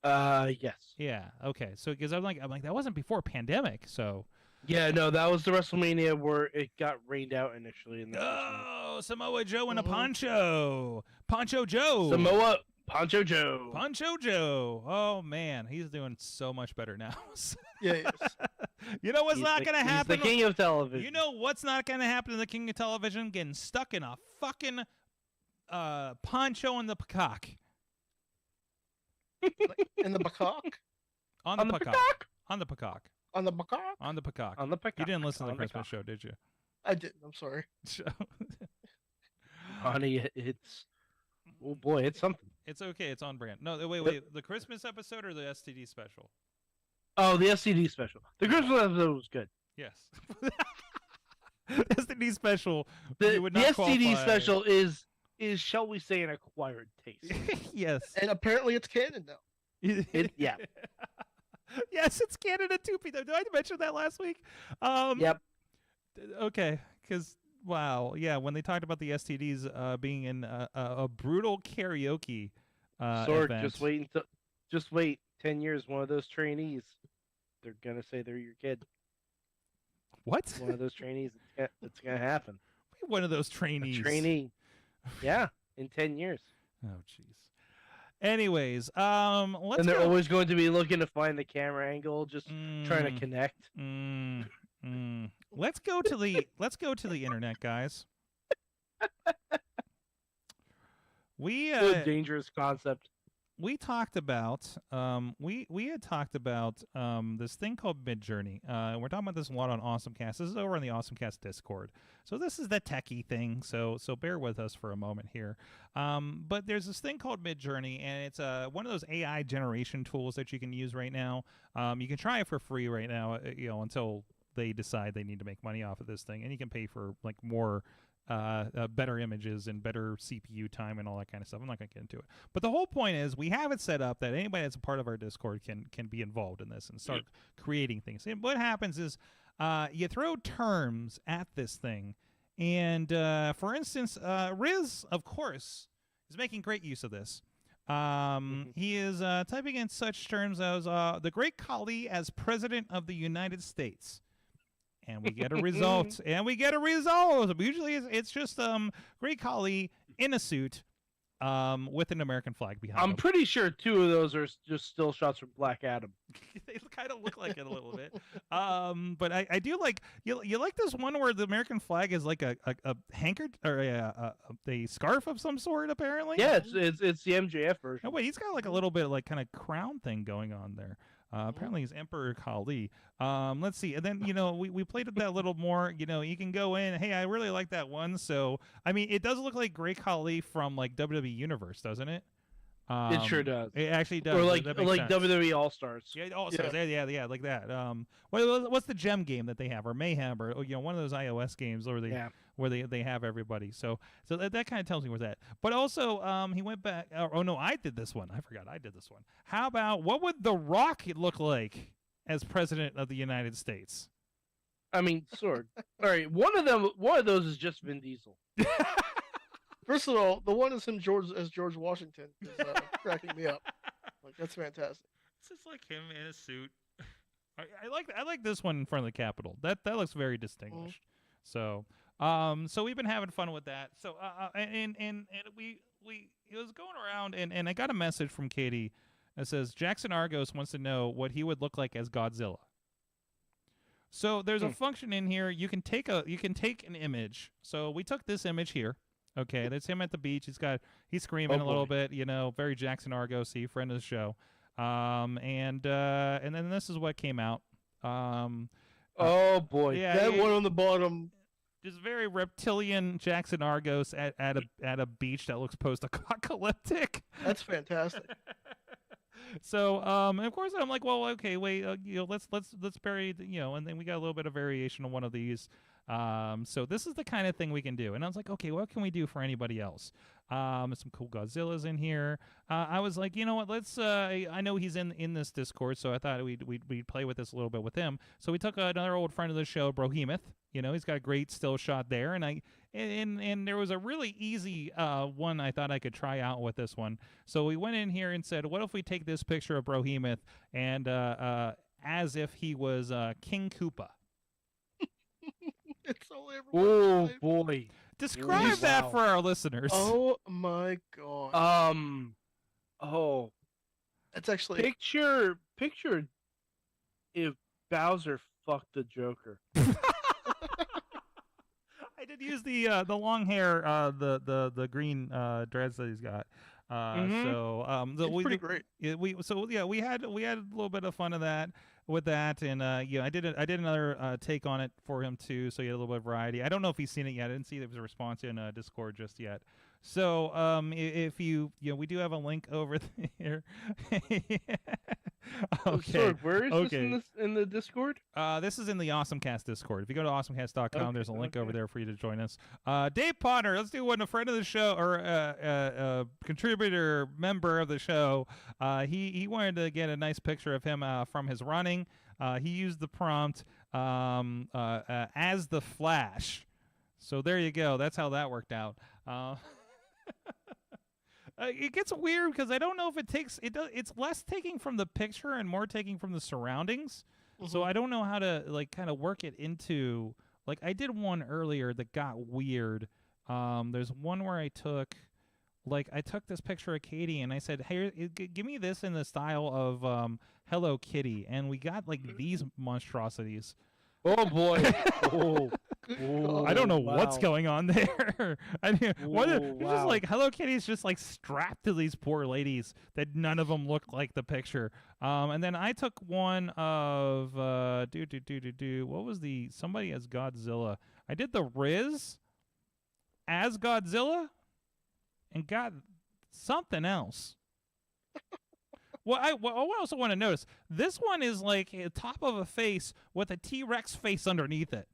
S4: Yes.
S2: Yeah. Okay. So, because I'm like that wasn't before pandemic. So.
S4: Yeah, no, that was the WrestleMania where it got rained out initially.
S2: Samoa Joe in a poncho. Poncho Joe.
S4: Poncho Joe.
S2: Poncho Joe. Oh, man. He's doing so much better now.
S5: Yeah, he is.
S2: You know what's not going to happen?
S4: He's the king of television.
S2: You know what's not going to happen to the king of television? Getting stuck in a fucking poncho in the peacock.
S5: In the peacock?
S2: On the peacock. On the peacock.
S5: On the peacock?
S2: On the peacock.
S4: On the peacock.
S2: You didn't listen to the Christmas show, did you?
S5: I didn't. I'm sorry.
S4: Honey, it's... Oh, boy, it's something.
S2: It's okay. It's on brand. No, wait. The Christmas episode or the STD special?
S4: Oh, the STD special. The Christmas episode was good.
S2: Yes. STD special.
S4: The
S2: qualify.
S4: STD special is, shall we say, an acquired taste.
S2: Yes.
S5: And apparently it's canon now.
S4: Yeah.
S2: Yes, it's Canada too, Peter. Did I mention that last week?
S4: Yep.
S2: Okay, because wow, yeah, when they talked about the STDs being in a brutal karaoke
S4: Sorg,
S2: event.
S4: just wait. 10 years, one of those trainees, they're gonna say they're your kid.
S2: What?
S4: One of those trainees, it's gonna happen.
S2: One of those trainees.
S4: A trainee. Yeah, in 10 years.
S2: Oh, jeez. Anyways,
S4: and they're always going to be looking to find the camera angle, just trying to connect.
S2: Let's go to the internet, guys.
S4: What a dangerous concept.
S2: We talked about we had talked about this thing called Midjourney. We're talking about this a lot on AwesomeCast. This is over on the AwesomeCast Discord. So this is the techie thing. So bear with us for a moment here. But there's this thing called Midjourney, and it's one of those AI generation tools that you can use right now. You can try it for free right now, until they decide they need to make money off of this thing, and you can pay for like more. Better images and better CPU time and all that kind of stuff. I'm not going to get into it. But the whole point is we have it set up that anybody that's a part of our Discord can be involved in this and start creating things. And what happens is you throw terms at this thing. And, for instance, Riz, of course, is making great use of this. He is typing in such terms as the Great Khali as President of the United States. And we get a result. Usually it's just Great Khali in a suit with an American flag behind him.
S4: I'm pretty sure 2 of those are just still shots from Black Adam.
S2: They kind of look like it a little bit. But I do like you like this one where the American flag is like a handkerchief or a scarf of some sort, apparently.
S4: Yeah, it's the MJF version.
S2: No, wait, he's got like a little bit of like kind of crown thing going on there. Apparently he's Emperor Khali. Let's see. And then, we played with that a little more. You can go in. Hey, I really like that one. So, I mean, it does look like Great Khali from like WWE Universe, doesn't it?
S4: It sure does.
S2: It actually does.
S4: Or like
S2: That makes sense.
S4: WWE All Stars.
S2: Yeah, yeah, like that. What's the gem game that they have, or Mayhem, or one of those iOS games where they have everybody. So that kind of tells me where that. But also, he went back. Oh no, I did this one. I forgot I did this one. How about what would The Rock look like as president of the United States?
S4: I mean, sword. All right, one of those is just Vin Diesel.
S5: First of all, the one is him as George Washington is cracking me up. Like, that's fantastic.
S2: It's just like him in a suit. I like this one in front of the Capitol. That looks very distinguished. So we've been having fun with that. So and we it was going around and I got a message from Katie that says Jackson Argos wants to know what he would look like as Godzilla. So there's a function in here. You can take an image. So we took this image here. Okay, that's him at the beach. He's screaming a little bit, very Jackson Argos-y, friend of the show. And then this is what came out.
S4: Oh boy,
S5: yeah, that one on the bottom.
S2: Just very reptilian Jackson Argos at a beach that looks post-apocalyptic.
S5: That's fantastic.
S2: So, and of course, I'm like, well, okay, wait, let's bury, and then we got a little bit of variation on one of these. So this is the kind of thing we can do. And I was like, okay, what can we do for anybody else? Some cool Godzillas in here. I was like, you know what? Let's. I know he's in this Discord, so I thought we'd play with this a little bit with him. So we took another old friend of the show, Brohemoth. He's got a great still shot there, and there was a really easy one I thought I could try out with this one. So we went in here and said, what if we take this picture of Brohemoth and as if he was King Koopa.
S5: It's only
S4: oh boy!
S2: Describe that for our listeners.
S5: Oh my god!
S4: Oh,
S5: that's actually
S4: picture if Bowser fucked the Joker.
S2: I did use the long hair, the green dreads that he's got.
S5: It's pretty great.
S2: We had a little bit of fun of that with that, and I did another take on it for him too, so he had a little bit of variety. I don't know if he's seen it yet. I didn't see there was a response in Discord just yet. So if we do have a link over there. Okay.
S4: Sorry, where is this in the Discord?
S2: This is in the AwesomeCast Discord. If you go to awesomecast.com, there's a link over there for you to join us. Dave Potter, let's do one. A friend of the show, or a contributor, member of the show. He wanted to get a nice picture of him from his running. He used the prompt as the Flash. So there you go. That's how that worked out. It gets weird because I don't know if it's less taking from the picture and more taking from the surroundings. Mm-hmm. So I don't know how to kind of work it into, I did one earlier that got weird. There's one where I took this picture of Katie and I said, hey, give me this in the style of Hello Kitty, and we got these monstrosities.
S4: Oh boy!
S2: I don't know what's going on there.
S4: Wow.
S2: Just like Hello Kitty's just strapped to these poor ladies that none of them look like the picture. And then I took one of what was somebody as Godzilla. I did the Riz as Godzilla and got something else. Well, I also want to notice this one is a top of a face with a T-Rex face underneath it.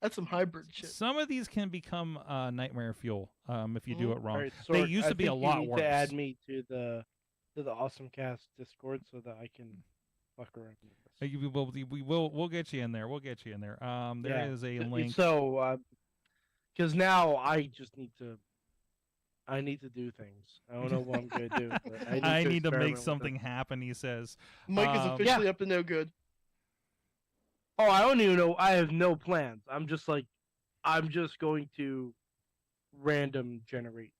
S5: That's some hybrid shit.
S2: Some of these can become nightmare fuel if you do it wrong.
S4: Right,
S2: they used to be a lot worse.
S4: To add me to the AwesomeCast Discord so that I can fuck around with this.
S2: We'll get you in there. We'll get you in there. There is a link.
S4: So, because now I just need to. I need to do things. I don't know what I'm going to do. But
S2: I need to make something happen, he says.
S5: Mike is officially up to no good.
S4: Oh, I don't even know. I have no plans. I'm just going to random generate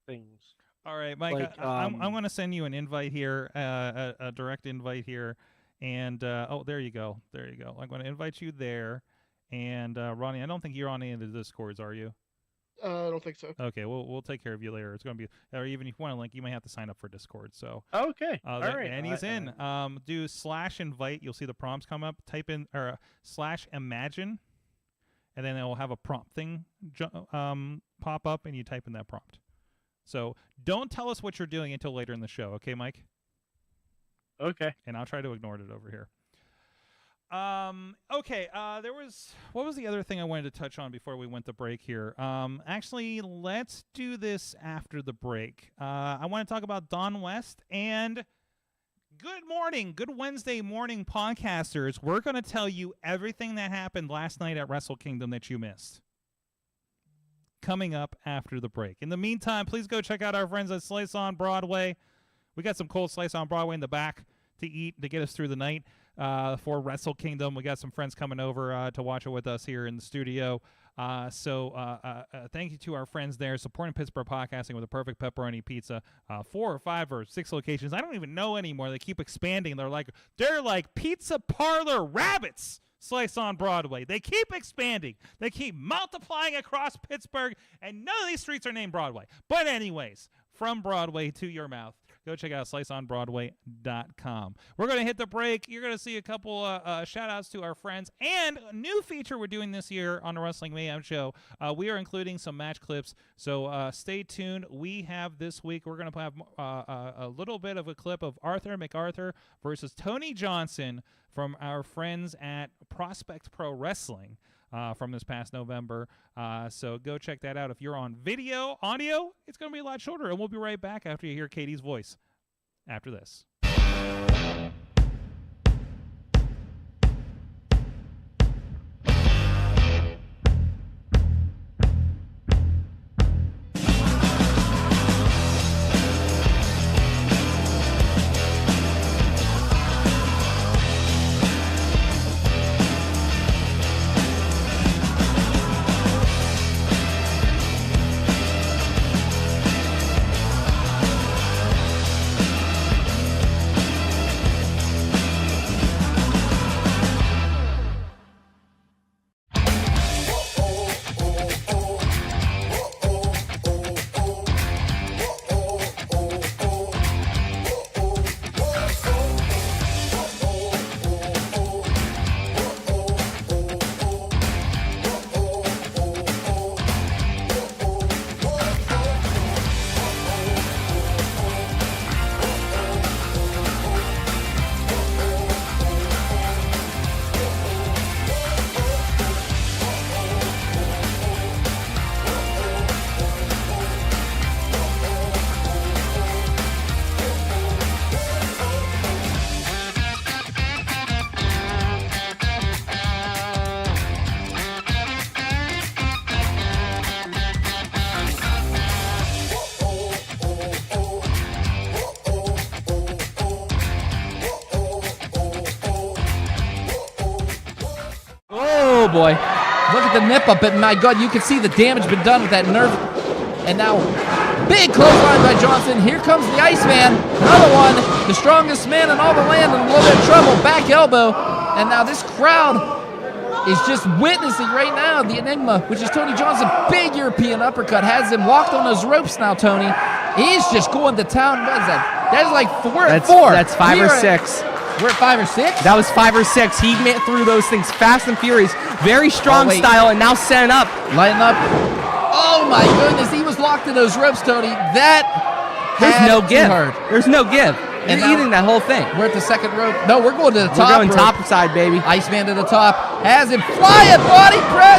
S4: things.
S2: All right, Mike, I'm going to send you an invite here, a direct invite here. And, there you go. There you go. I'm going to invite you there. And, Ronnie, I don't think you're on any of the Discords, are you?
S5: I don't think so.
S2: Okay, we'll take care of you later. It's going to be, or even if you want to link, you might have to sign up for Discord. So
S4: okay, all right,
S2: and he's in. Do /invite. You'll see the prompts come up. Type in or /imagine, and then it will have a prompt thing pop up, and you type in that prompt. So don't tell us what you're doing until later in the show, okay, Mike?
S4: Okay.
S2: And I'll try to ignore it over here. Okay, what was the other thing I wanted to touch on before we went to break here? Actually, let's do this after the break. I want to talk about Don West and good morning, good Wednesday morning podcasters. We're going to tell you everything that happened last night at Wrestle Kingdom that you missed. Coming up after the break. In the meantime, please go check out our friends at Slice on Broadway. We got some cold slice on Broadway in the back to eat to get us through the night. For Wrestle Kingdom, we got some friends coming over to watch it with us here in the studio. So thank you to our friends there supporting Pittsburgh podcasting with a perfect pepperoni pizza. 4 or 5 or 6 locations. I don't even know anymore. They keep expanding. They're like pizza parlor rabbits. Slice on Broadway. They keep expanding. They keep multiplying across Pittsburgh, and none of these streets are named Broadway. But anyways, from Broadway to your mouth, go check out sliceonbroadway.com. We're going to hit the break. You're going to see a couple shout-outs to our friends. And a new feature we're doing this year on the Wrestling Mayhem Show. We are including some match clips, so stay tuned. We have this week, we're going to have a little bit of a clip of Arthur MacArthur versus Tony Johnson from our friends at Prospect Pro Wrestling. From this past November. So go check that out. If you're on audio, it's going to be a lot shorter. And we'll be right back after you hear Katie's voice after this.
S6: Oh boy. Look at the nip up, and my God, you can see the damage been done with that nerve. And now, big clothesline by Johnson. Here comes the Iceman. Another one. The strongest man in all the land in a little bit of trouble. Back elbow. And now this crowd is just witnessing right now the Enigma, which is Tony Johnson. Big European uppercut. Has him locked on those ropes now, Tony. He's just going to town. What is that? That is like 4 at 4.
S7: That's 5 or 6.
S6: We're at 5 or 6?
S7: That was 5 or 6. He went through those things fast and furious. Very strong style, and now setting up.
S6: Lighting up. Oh my goodness, he was locked in those ropes, Tony.
S7: There's no give. There's no give.
S6: And
S7: he's eating that whole thing.
S6: We're at the second rope. No, we're going to the top.
S7: We're going top side, baby.
S6: Iceman to the top. Has him flying body press.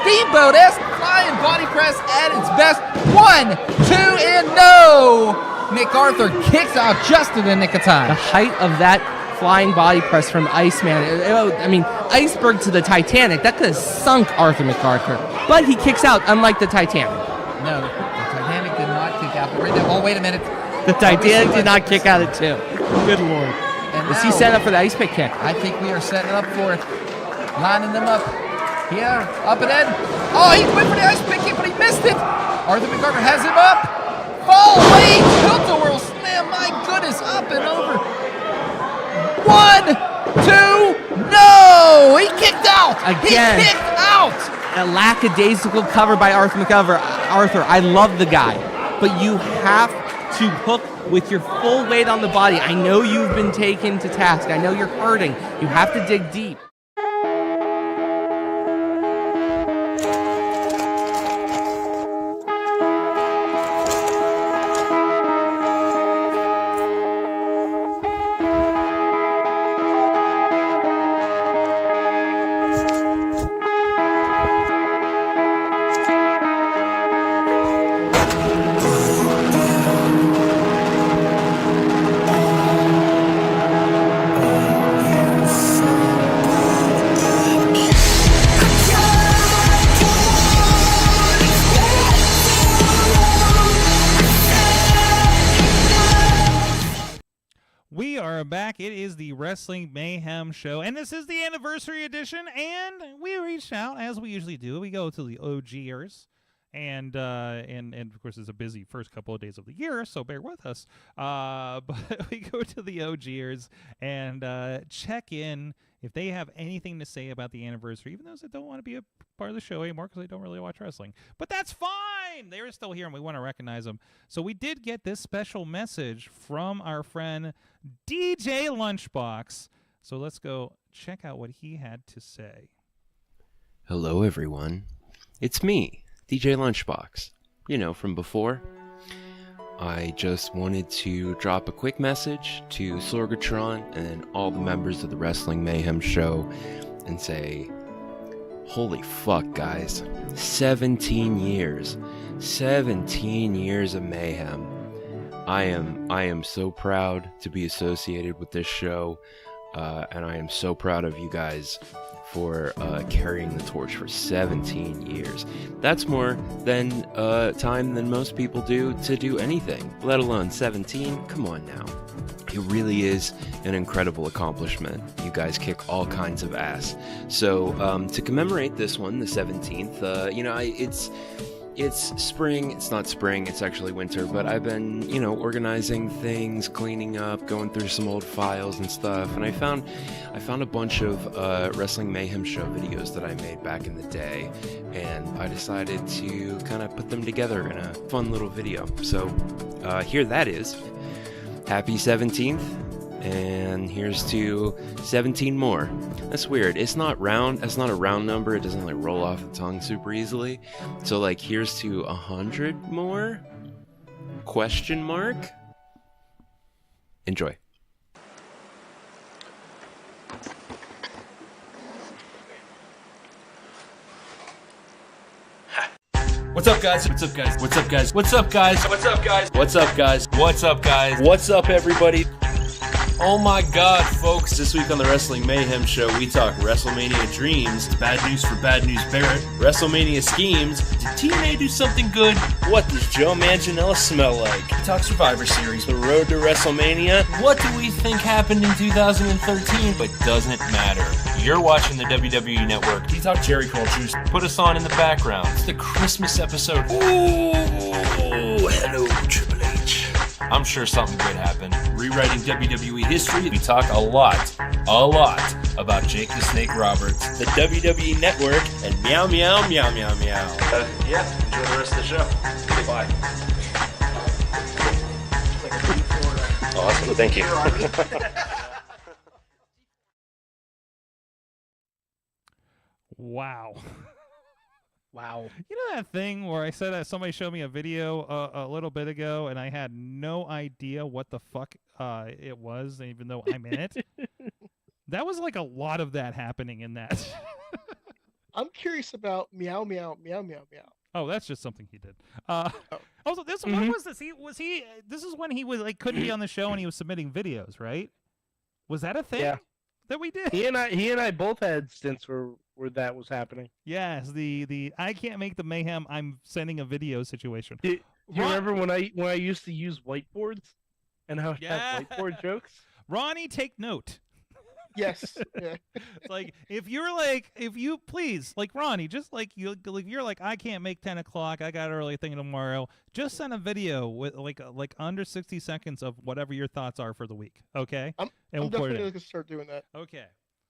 S6: Steamboat-esque flying body press at its best. 1, 2, and no. MacArthur kicks out just in the nick of time.
S7: The height of that flying body press from Iceman. I mean, iceberg to the Titanic. That could have sunk Arthur MacArthur. But he kicks out, unlike the Titanic.
S6: No, the Titanic did not kick out. Oh, wait a minute.
S7: The Titanic did not kick out at 2. Good Lord.
S6: And
S7: is he setting up for the ice pick kick?
S6: I think we are setting up for it. Lining them up. Here, up and in. Oh, he went for the ice pick kick, but he missed it. Arthur MacArthur has him up. Fall away. Tilt-a-whirl slam. My goodness, up and over. 1, 2, no! He kicked out!
S7: Again.
S6: He kicked out!
S7: A lackadaisical cover by Arthur MacArthur. Arthur, I love the guy, but you have to hook with your full weight on the body. I know you've been taken to task. I know you're hurting. You have to dig deep.
S2: We are back. It is the Wrestling Mayhem show, and this is the anniversary edition. And we reached out as we usually do. We go to the OGers, and of course it's a busy first couple of days of the year, so bear with us. But we go to the OGers and check in if they have anything to say about the anniversary, even those that don't want to be a part of the show anymore because they don't really watch wrestling. But that's fine. They're still here, and we want to recognize them. So we did get this special message from our friend DJ Lunchbox. So let's go check out what he had to say.
S8: Hello, everyone. It's me, DJ Lunchbox. You know, from before. I just wanted to drop a quick message to Sorgatron and all the members of the Wrestling Mayhem show and say, holy fuck, guys. 17 years. 17 years of mayhem. I am so proud to be associated with this show, and I am so proud of you guys for carrying the torch for 17 years. That's more than time than most people do to do anything, let alone 17. Come on now. It really is an incredible accomplishment. You guys kick all kinds of ass. So to commemorate this one, the 17th, you know, it's spring. It's not spring, it's actually winter, but I've been, you know, organizing things, cleaning up, going through some old files and stuff, and I found a bunch of Wrestling Mayhem show videos that I made back in the day, and I decided to kind of put them together in a fun little video. So here that is. Happy 17th, and here's to 17 more. That's weird. It's not round. That's not a round number. It doesn't like roll off the tongue super easily. So like, here's to 100 more? Question mark? Enjoy.
S9: What's up, guys? What's up, guys? What's up, guys? What's up, guys? What's up, guys? What's up, guys? What's up, guys? What's up, everybody? Oh my God, folks! This week on the Wrestling Mayhem Show, we talk WrestleMania dreams, bad news for Bad News Barrett, WrestleMania schemes. Did TNA do something good? What does Joe Manganiello smell like? We talk Survivor Series, the road to WrestleMania. What do we think happened in 2013? But doesn't matter. You're watching the WWE Network. We talk Jerry Curl Juice. Put us on in the background. It's the Christmas episode. Ooh, hello, Triple H. I'm sure something good happened. Rewriting WWE history, we talk a lot about Jake the Snake Roberts, the WWE Network, and meow, meow, meow, meow, meow. Yeah, enjoy the rest of the show. Bye. Awesome, thank you.
S2: Wow.
S4: Wow.
S2: You know that thing where I said that somebody showed me a video a little bit ago and I had no idea what the fuck it was, even though I'm in it? That was like a lot of that happening in that.
S5: I'm curious about meow meow meow meow meow.
S2: Oh, that's just something he did. Also, this when was this? This is when he was like couldn't be on the show and he was submitting videos, right? Was that a thing?
S4: Yeah.
S2: That we did.
S4: He and I both had stints where that was happening.
S2: Yes, the I can't make the mayhem. I'm sending a video situation.
S4: Do you remember when I used to use whiteboards and how I have whiteboard jokes?
S2: Ronnie, take note.
S5: Yes. Yeah.
S2: Like if you please, like Ronnie, just like you're like I can't make 10 o'clock. I got an early thing tomorrow. Just send a video with like under 60 seconds of whatever your thoughts are for the week. Okay.
S5: I'm
S2: we'll
S5: definitely going to start doing that.
S2: Okay.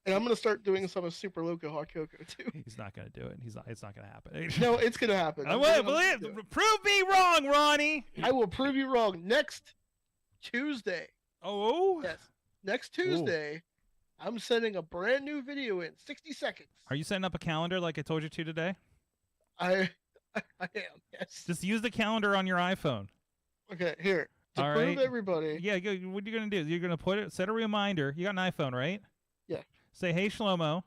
S5: And I'm going to start doing some of Super Loco Hot Cocoa too.
S2: He's not going to do it. It's not going to happen.
S5: No, it's going to happen.
S2: I will believe. Prove me wrong, Ronnie.
S5: I will prove you wrong next Tuesday.
S2: Oh.
S5: Yes. Next Tuesday. Ooh. I'm sending a brand new video in 60 seconds.
S2: Are you setting up a calendar like I told you to today?
S5: I am, yes.
S2: Just use the calendar on your iPhone.
S5: Okay, here. To
S2: All
S5: prove
S2: right.
S5: everybody.
S2: Yeah, what you're going to do, you're going to set a reminder. You got an iPhone, right?
S5: Yeah.
S2: Say, hey, Shlomo.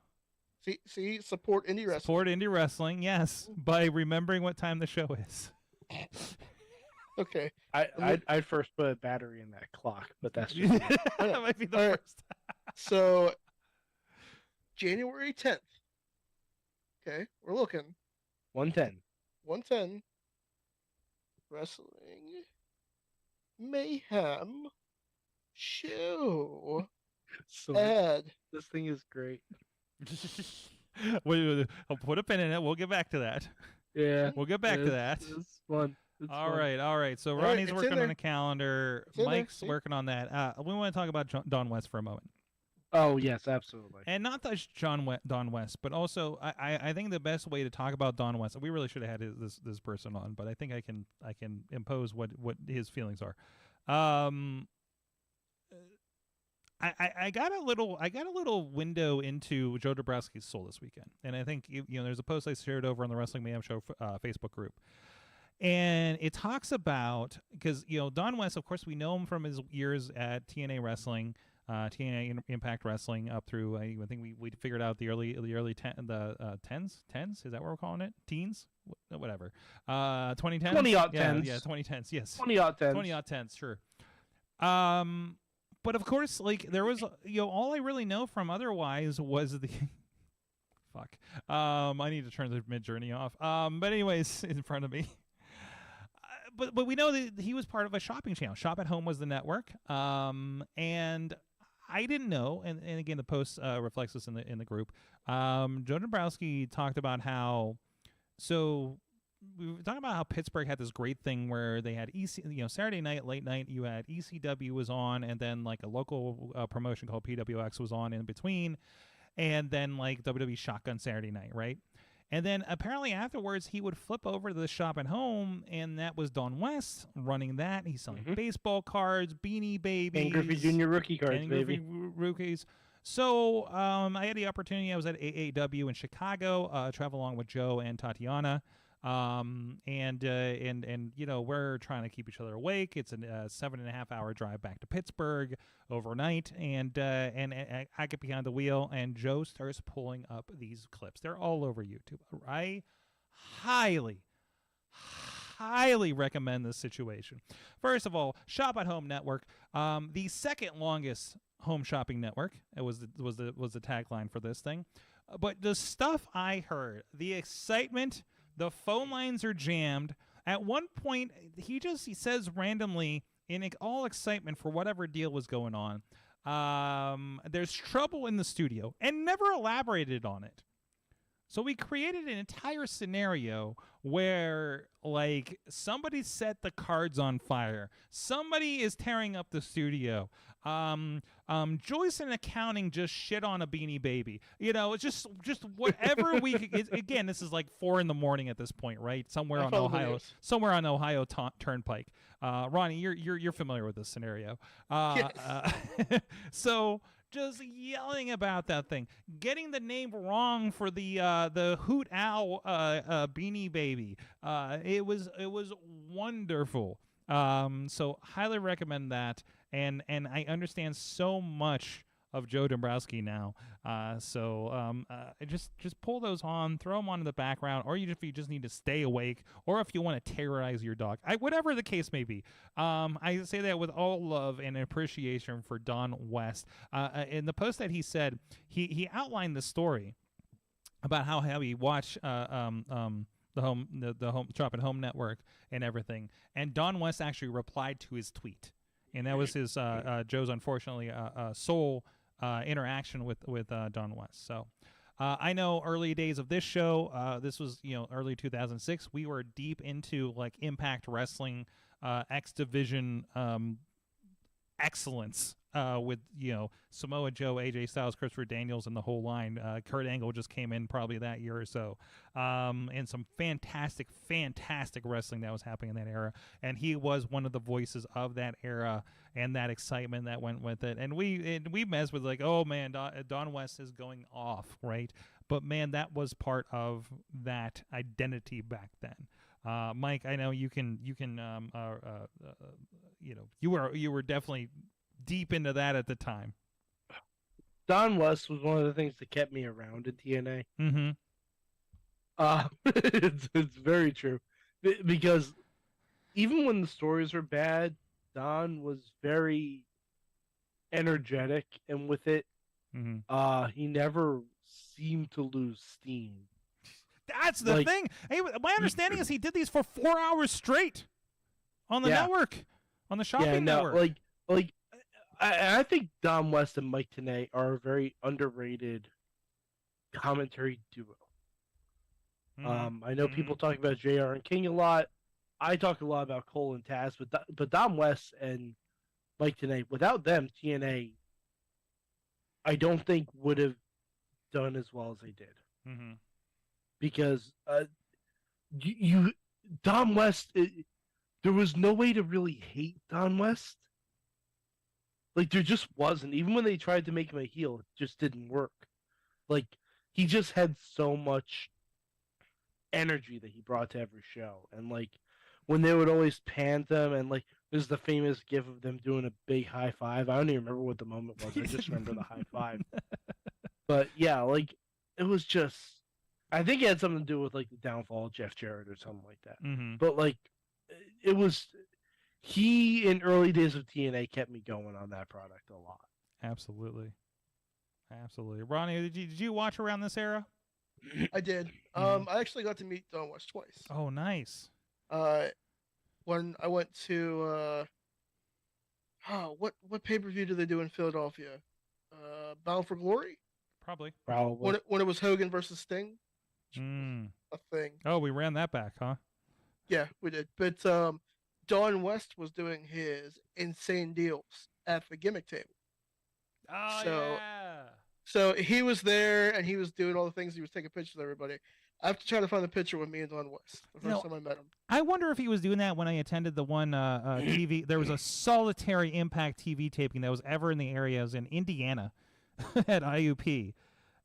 S5: See, support indie wrestling.
S2: Support indie wrestling, yes, by remembering what time the show is.
S5: Okay.
S4: I first put a battery in that clock, but that's just
S2: that might be the first.
S5: So, January 10th. Okay, we're looking.
S4: 110.
S5: 110. Wrestling Mayhem Shoo.
S4: So
S5: Ed.
S4: this thing is great.
S2: I'll put a pin in it. We'll get back to that.
S4: Yeah.
S2: We'll get back to that.
S4: It's fun. It's
S2: All
S4: fun.
S2: right. So
S5: All right,
S2: Ronnie's
S5: it's in
S2: working on
S5: there.
S2: the calendar.
S5: It's in there,
S2: Mike's
S5: see?
S2: working on that. We want to talk about Don West for a moment.
S4: Oh yes, absolutely.
S2: And not just Don West, but also I think the best way to talk about Don West. We really should have had this person on, but I think I can impose what his feelings are. I got a little window into Joe Dombrowski's soul this weekend, and I think there's a post I shared over on the Wrestling Mayhem Show Facebook group. And it talks about, because Don West, of course, we know him from his years at TNA Wrestling, TNA Impact Wrestling, up through I think we figured out the early tens. Is that what we're calling it? Teens, whatever. 2010s.
S4: 20-aught tens.
S2: Yeah, 2010s. Yes.
S4: 20-aught tens.
S2: 20-aught tens. Sure. But of course, like there was all I really know from otherwise was the. Fuck. I need to turn the Midjourney off. But anyways, in front of me. But we know that he was part of a shopping channel. Shop at Home was the network. And I didn't know, and again the post reflects this in the group. Joe Dombrowski talked about how, so we were talking about how Pittsburgh had this great thing where they had Saturday night, late night, you had ECW was on, and then like a local promotion called PWX was on in between, and then like WWE Shotgun Saturday night, right? And then apparently afterwards he would flip over to the Shop at Home, and that was Don West running that. He's selling baseball cards, Beanie Babies,
S4: and Griffey Jr. rookie cards,
S2: and
S4: baby.
S2: Griffey rookies. So I had the opportunity. I was at AAW in Chicago, travel along with Joe and Tatiana. And we're trying to keep each other awake. It's a 7.5 hour drive back to Pittsburgh overnight, and I get behind the wheel, and Joe starts pulling up these clips. They're all over YouTube. I highly recommend this situation. First of all, Shop at Home Network, the second longest home shopping network. It was the tagline for this thing. But the stuff I heard, the excitement. The phone lines are jammed. At one point, he says randomly, in all excitement for whatever deal was going on, there's trouble in the studio, and never elaborated on it. So we created an entire scenario where, like, somebody set the cards on fire. Somebody is tearing up the studio. Joyce in accounting just shit on a Beanie Baby. It's just whatever we could. Again, this is like 4 a.m. at this point, right? Somewhere on Ohio Turnpike. Ronnie, you're familiar with this scenario.
S5: Yes.
S2: So just yelling about that thing, getting the name wrong for the Hoot Owl Beanie Baby. It was wonderful. So highly recommend that. And I understand so much of Joe Dombrowski now. Just pull those on, throw them on in the background, or if you just need to stay awake, or if you want to terrorize your dog, whatever the case may be. I say that with all love and appreciation for Don West. In the post that he said, he outlined the story about how he watched the home Shop at Home network and everything, and Don West actually replied to his tweet. And that was his Joe's unfortunately sole interaction with Don West. So I know early days of this show, this was early 2006. We were deep into like Impact Wrestling, X Division excellence with Samoa Joe, AJ Styles, Christopher Daniels, and the whole line. Kurt Angle just came in probably that year or so, and some fantastic wrestling that was happening in that era. And he was one of the voices of that era and that excitement that went with it. And we messed with like, oh man, Don West is going off, right? But man, that was part of that identity back then. Mike, I know you were definitely deep into that at the time.
S4: Don West was one of the things that kept me around at TNA.
S2: Mm-hmm.
S4: It's very true, because even when the stories were bad, Don was very energetic, and with it, he never seemed to lose steam.
S2: That's the thing. Hey, my understanding is he did these for 4 hours straight on the network, on the shopping network.
S4: I think Dom West and Mike Tenay are a very underrated commentary duo. I know people talk about JR and King a lot. I talk a lot about Cole and Taz, but Dom West and Mike Tenay, without them, TNA, I don't think would have done as well as they did.
S2: Mm-hmm.
S4: Because Dom West, there was no way to really hate Dom West. Like, there just wasn't. Even when they tried to make him a heel, it just didn't work. Like, he just had so much energy that he brought to every show. And, like, when they would always pan them, and, like, there's the famous gif of them doing a big high five. I don't even remember what the moment was. I just remember the high five. But, yeah, like, it was just... I think it had something to do with, like, the downfall of Jeff Jarrett or something like that.
S2: Mm-hmm.
S4: But, like, it was... He, in early days of TNA, kept me going on that product a lot.
S2: Absolutely. Ronnie, did you watch around this era?
S5: I did. I actually got to meet Don West twice.
S2: Oh, nice.
S5: When I went to what pay-per-view did they do in Philadelphia? Bound for Glory?
S2: Probably.
S5: When it was Hogan versus Sting? A thing.
S2: Oh, we ran that back, huh?
S5: Yeah, we did. But Don West was doing his insane deals at the gimmick table.
S2: Oh, yeah.
S5: So he was there, and he was doing all the things. He was taking pictures of everybody. I have to try to find the picture with me and Don West the first time I met him.
S2: I wonder if he was doing that when I attended the one TV. There was a solitary Impact TV taping that was ever in the area. It was in Indiana at IUP.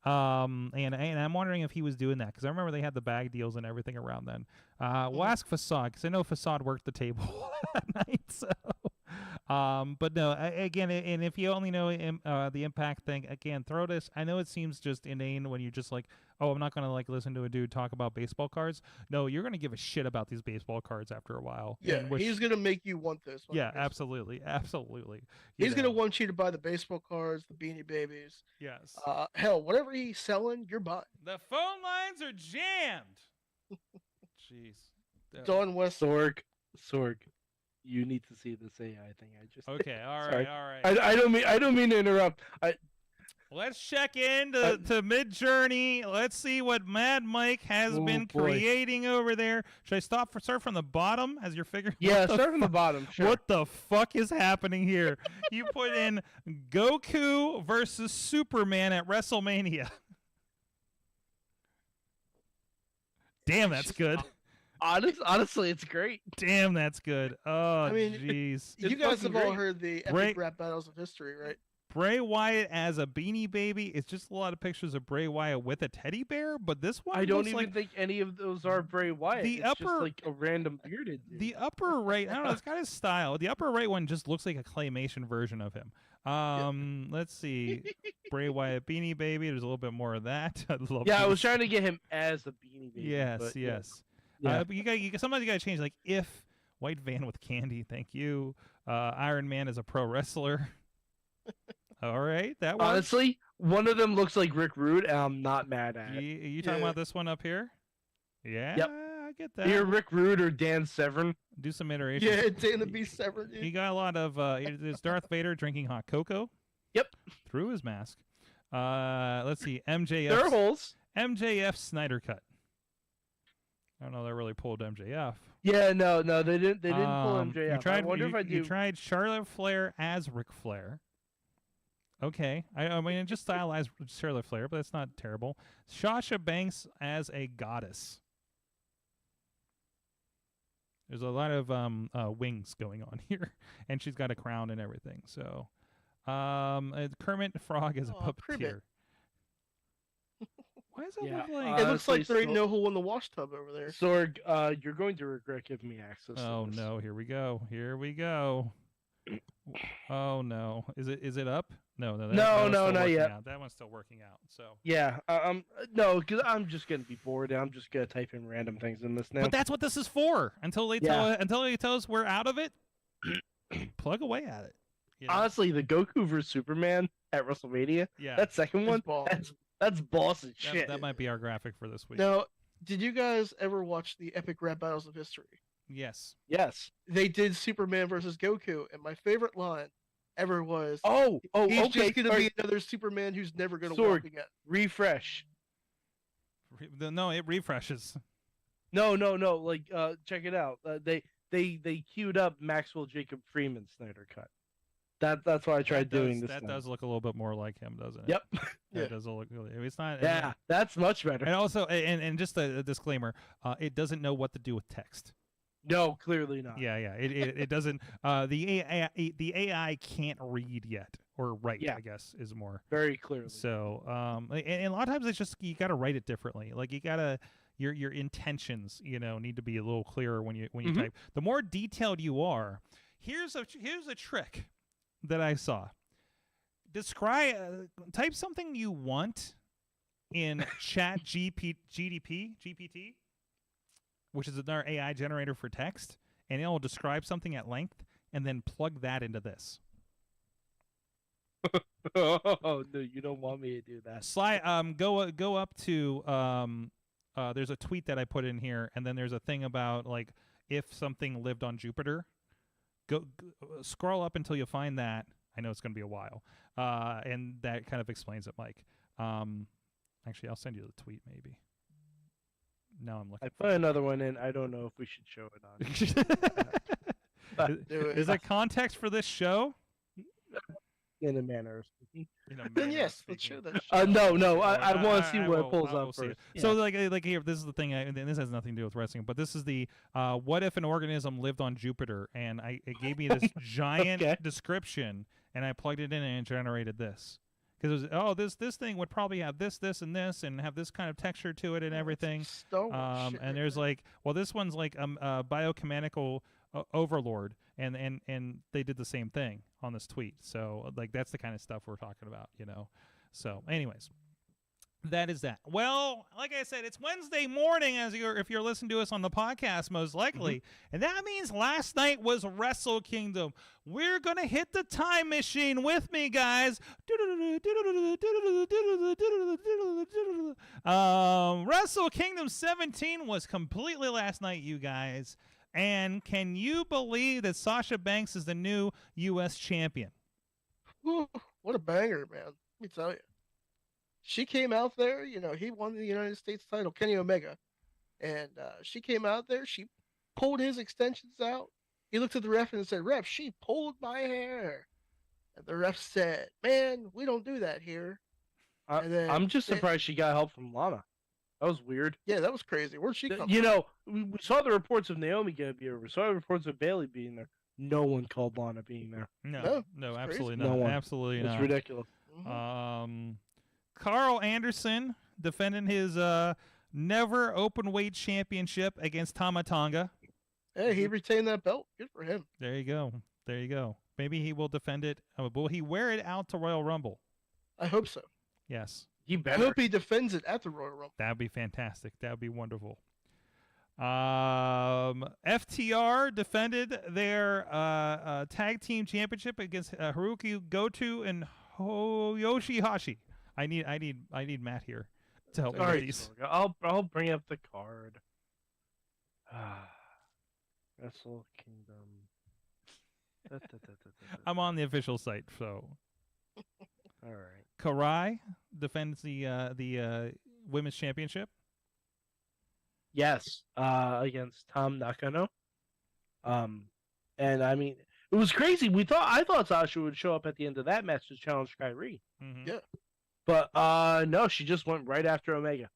S2: And I'm wondering if he was doing that, because I remember they had the bag deals and everything around then. We'll ask Facade, because I know Facade worked the table that night. So, but no, again, and if you only know the Impact thing, again, throw this. I know it seems just inane when you're just like, oh, I'm not gonna like listen to a dude talk about baseball cards. No, you're gonna give a shit about these baseball cards after a while.
S5: Yeah, he's gonna make you want this.
S2: Yeah, absolutely.
S5: He's gonna want you to buy the baseball cards, the Beanie Babies.
S2: Yes.
S5: Hell, whatever he's selling, you're buying.
S2: The phone lines are jammed. Jeez.
S5: Don West.
S4: Sorg, you need to see this AI thing. I just
S2: okay. All
S4: Sorry.
S2: right.
S4: I don't mean to interrupt.
S2: Let's check in to Midjourney. Let's see what Mad Mike has been creating over there. Should I start from the bottom as you're figuring?
S4: Yeah, start from the bottom. Sure.
S2: What the fuck is happening here? You put in Goku versus Superman at WrestleMania. Damn, that's good.
S4: Honestly, it's great.
S2: Damn, that's good. Oh,
S5: I mean,
S2: jeez.
S5: You guys have all heard the epic rap battles of history, right?
S2: Bray Wyatt as a Beanie Baby. It's just a lot of pictures of Bray Wyatt with a teddy bear, but this one
S4: I don't even
S2: like
S4: think any of those are Bray Wyatt.
S2: The
S4: it's
S2: upper,
S4: just like a random bearded dude.
S2: The upper right, I don't know, it's got his style. The upper right one just looks like a claymation version of him. Let's see. Bray Wyatt Beanie Baby. There's a little bit more of that.
S4: I was trying to get him as a Beanie Baby.
S2: Yes.
S4: Yeah.
S2: But sometimes you gotta change, like, if white van with candy, thank you. Iron Man is a pro wrestler. All right, that works.
S4: Honestly, one of them looks like Rick Rude, and I'm not mad at it.
S2: You talking about this one up here? Yeah,
S4: yep.
S2: I get that.
S4: Either Rick Rude or Dan Severn.
S2: Do some iterations.
S5: Yeah, Dan the Beast Severn.
S2: He got a lot of. There's Darth Vader drinking hot cocoa.
S4: Yep.
S2: Through his mask. Let's see. MJF.
S4: There are holes.
S2: MJF Snyder cut. I don't know. They really pulled MJF.
S4: Yeah, no, they didn't. They didn't pull MJF.
S2: I wonder if I do. You tried Charlotte Flair as Ric Flair. Okay, I mean, just stylized Charlotte Flair, but that's not terrible. Sasha Banks as a goddess. There's a lot of wings going on here, and she's got a crown and everything. So, Kermit Frog is a puppeteer. Why does that look like?
S5: It looks like there ain't no hole in the wash tub over there.
S4: Sorg, you're going to regret giving me access.
S2: Oh no! Here we go. Oh no! Is it up? No,
S4: not yet.
S2: That one's still working out. So
S4: yeah, no, because I'm just gonna be bored. I'm just gonna type in random things in this now.
S2: But that's what this is for. Until they tell us we're out of it, plug away at it.
S4: You know? Honestly, the Goku vs Superman at WrestleMania. Yeah, that second one. That's boss as shit.
S2: That might be our graphic for this week.
S5: Now, did you guys ever watch the epic rap battles of history?
S2: Yes.
S4: Yes.
S5: They did Superman versus Goku, and my favorite line ever was.
S4: Oh,
S5: He's
S4: okay.
S5: just gonna
S4: all
S5: be
S4: right,
S5: another Superman who's never gonna
S4: Sorg.
S5: walk again.
S4: refresh.
S2: No, it refreshes.
S4: No. Like, check it out. They queued up Maxwell Jacob Freeman Snyder cut. That's why I tried doing this.
S2: That does look a little bit more like him, doesn't it?
S4: Yep.
S2: That does look. It's not.
S4: Yeah, that's much better.
S2: And also, and just a disclaimer, it doesn't know what to do with text.
S4: No, clearly not.
S2: Yeah. It doesn't. The AI can't read yet or write.
S4: Yeah.
S2: I guess is more
S4: Very clearly.
S2: so. And a lot of times it's just you got to write it differently. Like you gotta. Your intentions, need to be a little clearer when you type. The more detailed you are, here's a trick that I saw. Type something you want in Chat GPT, which is another AI generator for text, and it will describe something at length, and then plug that into this.
S4: Oh no, you don't want me to do that.
S2: Go up to there's a tweet that I put in here, and then there's a thing about like if something lived on Jupiter. Go scroll up until you find that. I know it's going to be a while, and that kind of explains it, Mike. Actually, I'll send you the tweet maybe. Now I'm looking.
S4: I put another one in. I don't know if we should show it on.
S2: Is there context for this show?
S4: In a manner of speaking.
S5: Then yes, let's show that.
S4: No. I want to see what it pulls
S2: I will
S4: up
S2: see
S4: first.
S2: it. So like here, this is the thing, and this has nothing to do with wrestling, but this is the what if an organism lived on Jupiter, and it gave me this giant description, and I plugged it in and it generated this. Because it was, this thing would probably have this, and this, and have this kind of texture to it and everything. And there's like, well, this one's like a biochemical overlord, and they did the same thing on this tweet. So like that's the kind of stuff we're talking about, So anyways, that is that. Well, like I said, it's Wednesday morning if you're listening to us on the podcast, most likely. And that means last night was Wrestle Kingdom. We're going to hit the time machine with me, guys. Wrestle Kingdom 17 was completely last night, you guys. And can you believe that Sasha Banks is the new U.S. champion?
S5: Ooh, what a banger, man. Let me tell you. She came out there, he won the United States title, Kenny Omega. And she came out there, she pulled his extensions out. He looked at the ref and said, "Ref, she pulled my hair." And the ref said, "Man, we don't do that here."
S4: I'm just surprised she got help from Lana. That was weird.
S5: Yeah, that was crazy. Where'd she come
S4: we saw the reports of Naomi getting here. We saw the reports of Bailey being there. No one called Lana being there.
S2: No, absolutely
S4: crazy.
S2: not.
S4: No one.
S2: Absolutely not.
S4: It's ridiculous.
S2: Carl Anderson defending his never open weight championship against Tama Tonga.
S5: Hey, he retained that belt. Good for him.
S2: There you go. Maybe he will defend it. Will he wear it out to Royal Rumble?
S5: I hope so.
S2: Yes.
S4: He
S5: I
S4: better.
S5: hope he defends it at the Royal Rumble.
S2: That'd be fantastic. That'd be wonderful. FTR defended their tag team championship against Haruki Goto and Yoshihashi. I need Matt here to help me with these.
S4: I'll bring up the card. Wrestle Kingdom.
S2: I'm on the official site, so.
S4: All right.
S2: Karai defends the women's championship.
S4: Yes, against Tom Nakano. And I mean, it was crazy. I thought Sasha would show up at the end of that match to challenge Kyrie.
S2: Mm-hmm.
S5: Yeah.
S4: But no, she just went right after Omega.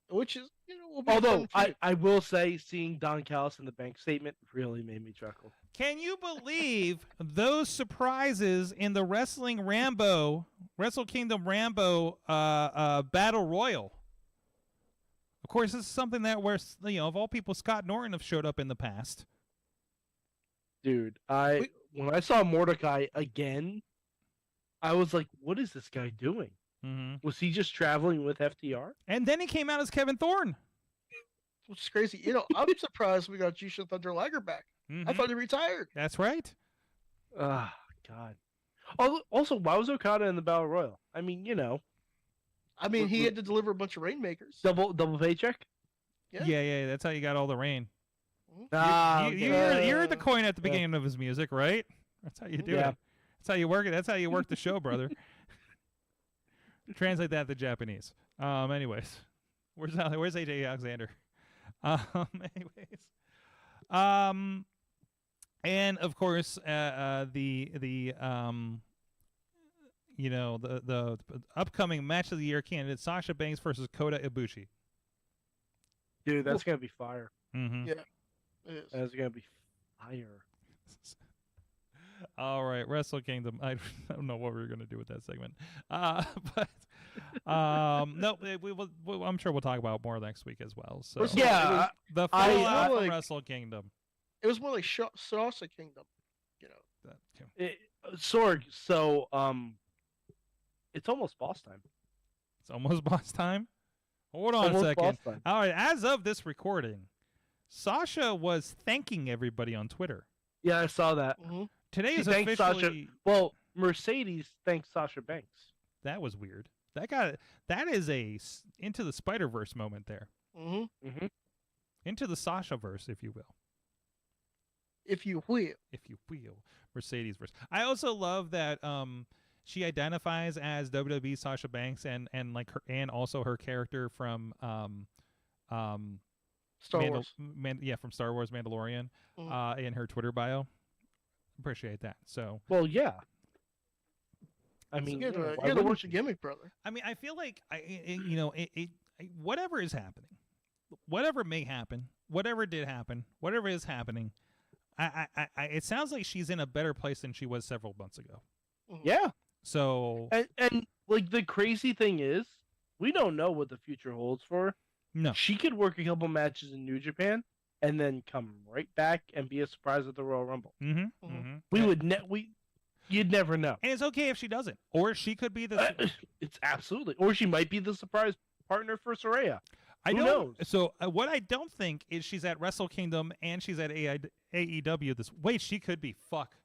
S5: Which is, will be
S4: Although
S5: fun
S4: I will say, seeing Don Callis in the bank statement really made me chuckle.
S2: Can you believe those surprises in the Wrestle Kingdom Rambo Battle Royal? Of course, this is something that where of all people, Scott Norton have showed up in the past.
S4: Dude, when I saw Mordecai again, I was like, "What is this guy doing?
S2: Mm-hmm.
S4: Was he just traveling with FTR?"
S2: And then he came out as Kevin Thorne.
S5: Which is crazy. I'm surprised we got Jushin Thunder Liger back.
S2: Mm-hmm.
S5: I thought he retired.
S2: That's right.
S4: Ah, God. Also, why was Okada in the Battle Royal? I mean,
S5: he had to deliver a bunch of Rainmakers.
S4: double paycheck.
S2: Yeah. That's how you got all the rain.
S5: Mm-hmm.
S2: You heard the coin at the beginning of his music, right? That's how you do it. That's how you work it. That's how you work the show, brother. Translate that to Japanese. Anyways, where's AJ Alexander? Anyways, and of course, the upcoming match of the year candidate, Sasha Banks versus Kota Ibushi.
S4: Dude, that's gonna be fire.
S2: Mm-hmm.
S5: Yeah, it is.
S4: That's gonna be fire.
S2: All right, Wrestle Kingdom. I don't know what we were going to do with that segment, but no, we will. I'm sure we'll talk about more next week as well. So
S4: Yeah,
S2: the
S5: I
S2: fallout from
S5: like-
S2: Wrestle Kingdom.
S5: It was more like Salsa Kingdom, you know.
S2: That too.
S4: Sorg. So it's almost boss time.
S2: It's almost boss time. Hold on a
S4: Almost
S2: second.
S4: boss time.
S2: All right, as of this recording, Sasha was thanking everybody on Twitter.
S4: Yeah, I saw that.
S5: Mm-hmm.
S2: Today
S4: She
S2: is
S4: thanked Sasha.
S2: officially.
S4: Well, Mercedes thanks Sasha Banks.
S2: That was weird. That is a Into the Spider-Verse moment there.
S5: Mm-hmm.
S4: Mm-hmm.
S2: Into the Sasha-verse, if you will.
S5: If you will.
S2: If you will, Mercedes verse. I also love that she identifies as WWE Sasha Banks and like her and also her character from
S5: Star Wars.
S2: from Star Wars Mandalorian in her Twitter bio. Appreciate that. So
S4: Well, yeah. I mean,
S5: you
S4: why
S5: gotta
S4: wouldn't
S5: watch the
S4: you?
S5: gimmick, brother.
S2: I mean, I feel like whatever is happening, whatever may happen, whatever did happen, whatever is happening, it sounds like she's in a better place than she was several months ago.
S4: Yeah.
S2: So
S4: And like the crazy thing is, we don't know what the future holds for her.
S2: no,
S4: She could work a couple matches in New Japan and then come right back and be a surprise at the Royal Rumble. You'd never know.
S2: And it's okay if she doesn't, or she could be the.
S4: It's absolutely, or she might be the surprise partner for Saraya.
S2: I
S4: Who
S2: don't.
S4: knows?
S2: So what I don't think is she's at Wrestle Kingdom and she's at AEW this. Wait, she could be. Fuck.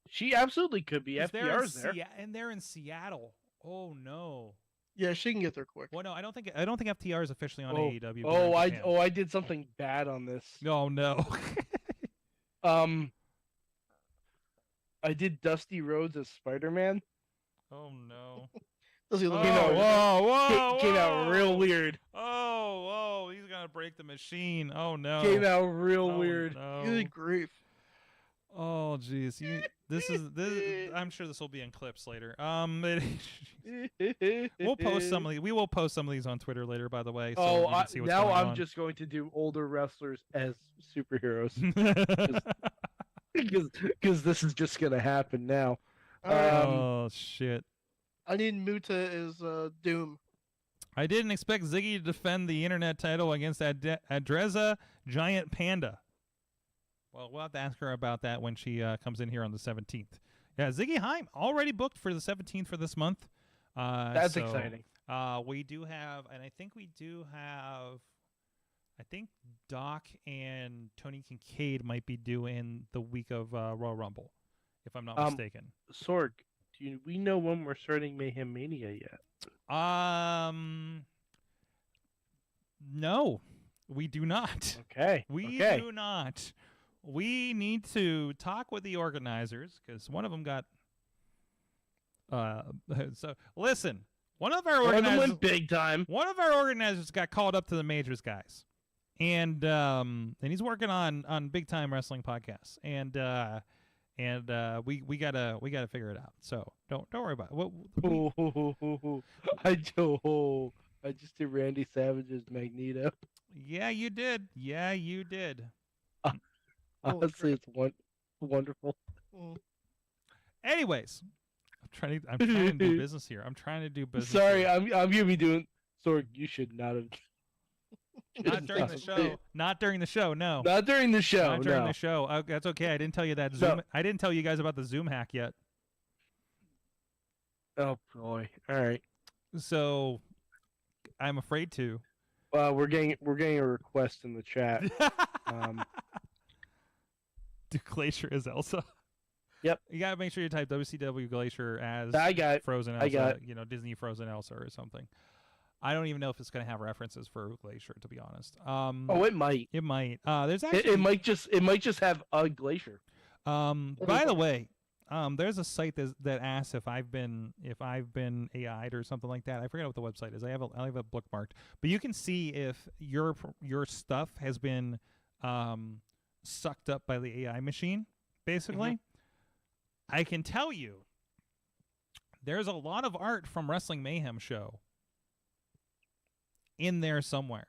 S4: She absolutely could be.
S2: 'Cause they're in
S4: FTR's there.
S2: and they're in Seattle. Oh no.
S5: Yeah, she can get there quick.
S2: Well, no, I don't think FTR is officially on
S4: Oh,
S2: AEW.
S4: oh,
S2: but in Japan.
S4: I did something bad on this.
S2: Oh no.
S4: I did Dusty Rhodes as Spider-Man.
S2: Oh no.
S5: Does he look?
S4: You know,
S2: whoa,
S4: Came out real weird.
S2: Oh, he's gonna break the machine. Oh no.
S4: Came out real
S2: Oh,
S4: weird.
S2: No.
S5: Good grief.
S2: Oh jeez. This. I'm sure this will be in clips later. We'll post some of these. We will post some of these on Twitter later, by the way. So you can see what's
S4: now
S2: going
S4: I'm
S2: on.
S4: just going to do older wrestlers as superheroes because this is just gonna happen now.
S5: All right.
S2: Oh shit.
S5: I need Muta as Doom.
S2: I didn't expect Ziggy to defend the internet title against Adreza Giant Panda. Well, we'll have to ask her about that when she comes in here on the 17th. Yeah, Ziggy Heim already booked for the 17th for this month.
S4: That's
S2: so,
S4: exciting.
S2: We do have, and I think we do have, I think Doc and Tony Kincaid might be due in the week of Royal Rumble, if I'm not mistaken.
S4: Sorg, do we know when we're starting Mayhem Mania yet?
S2: No, we do not.
S4: Okay.
S2: We
S4: okay.
S2: do not. We need to talk with the organizers because one of them got. So listen, one of our
S4: One of them
S2: organizers
S4: went big time.
S2: One of our organizers got called up to the majors, guys, and he's working on big time wrestling podcasts, and we gotta figure it out. So don't worry about it.
S4: I just did Randy Savage's Magneto.
S2: Yeah, you did. Yeah, you did.
S4: Honestly, it's wonderful.
S2: Anyways, I'm trying to do business here. I'm trying to do business.
S4: Sorry,
S2: here.
S4: I'm gonna be doing. Sorry, you should not have.
S2: Not during the show. Not during the show. No.
S4: Not during the show.
S2: Not during
S4: no.
S2: the show. Oh, that's okay. I didn't tell you that Zoom.
S4: No.
S2: I didn't tell you guys about the Zoom hack yet.
S4: Oh boy. All right.
S2: So, I'm afraid to.
S4: We're getting a request in the chat.
S2: Do Glacier as Elsa?
S4: Yep.
S2: You gotta make sure you type WCW Glacier as
S4: I got it.
S2: Frozen Elsa.
S4: I got it.
S2: You know, Disney Frozen Elsa or something. I don't even know if it's gonna have references for Glacier, to be honest.
S4: Oh, it might.
S2: It might. There's actually
S4: It might just have a glacier.
S2: By the way, There's a site that asks if I've been AI'd or something like that. I forget what the website is. I have it bookmarked. But you can see if your stuff has been sucked up by the AI machine. Basically, I can tell you there's a lot of art from Wrestling Mayhem show in there somewhere.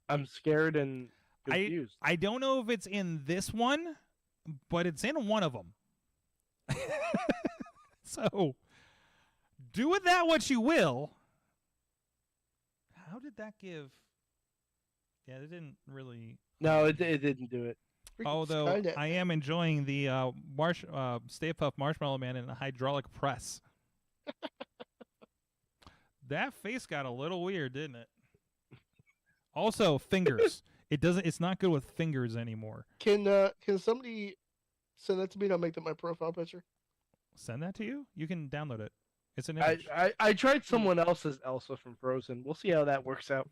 S4: I'm scared and confused.
S2: I don't know if it's in this one, but it's in one of them. So, do with that what you will. How did that give? Yeah, it didn't really.
S4: No, it didn't do it.
S2: Although I am enjoying the Stay Puft Marshmallow Man in a hydraulic press. That face got a little weird, didn't it? Also, fingers. It's not good with fingers anymore.
S5: Can somebody send that to me and I'll make that my profile picture?
S2: Send that to you? You can download it. It's an image.
S4: I tried someone else's Elsa from Frozen. We'll see how that works out.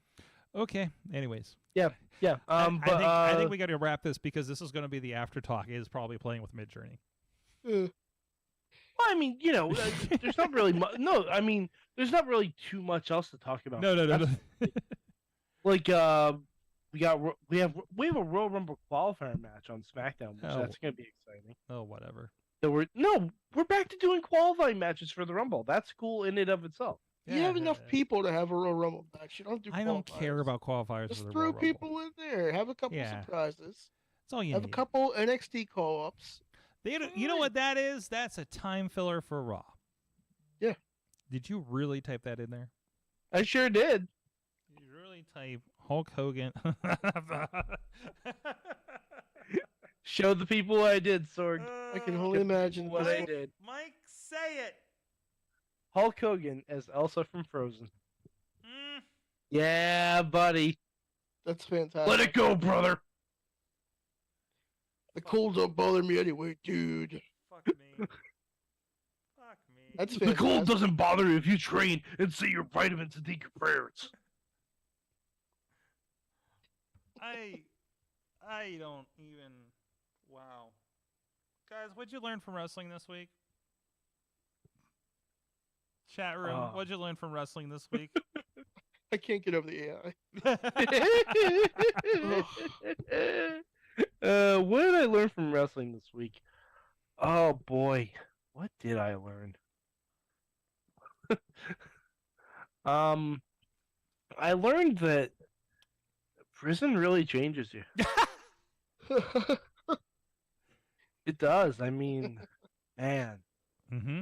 S2: Okay. Anyways.
S4: Yeah.
S2: I think we got to wrap this because this is going to be the after talk. It is probably playing with Midjourney.
S4: Well, I mean, there's not really no. I mean, there's not really too much else to talk about.
S2: No.
S4: Like, we have a Royal Rumble qualifier match on SmackDown, which that's gonna be exciting.
S2: Oh, whatever.
S4: So we're back to doing qualifying matches for the Rumble. That's cool in and of itself.
S5: You have enough people to have a Royal Rumble match. You don't do.
S2: I don't care about qualifiers.
S5: Just
S2: for the
S5: throw
S2: Royal
S5: people
S2: Rumble.
S5: in there. Have a couple surprises.
S2: That's all you
S5: have
S2: need.
S5: A couple NXT call-ups.
S2: You know what that is? That's a time filler for Raw.
S5: Yeah.
S2: Did you really type that in there?
S4: I sure did.
S2: You really type Hulk Hogan?
S4: Show the people what I did, Sorg.
S5: I can only imagine
S4: what I did.
S2: Mike, say it.
S4: Hulk Hogan as Elsa from Frozen. Yeah, buddy.
S5: That's fantastic.
S4: Let it go, brother.
S5: The cold don't bother me anyway, dude.
S2: Fuck me. Fuck me.
S5: That's
S4: the
S5: fantastic.
S4: cold doesn't bother you if you train and say your vitamins and take your prayers.
S2: I don't even. Wow. Guys, what'd you learn from wrestling this week? Chat room, what'd you learn from wrestling this week?
S5: I can't get over the AI.
S4: What did I learn from wrestling this week? Oh boy, what did I learn? I learned that prison really changes you. It does. I mean, man.
S2: Mm-hmm.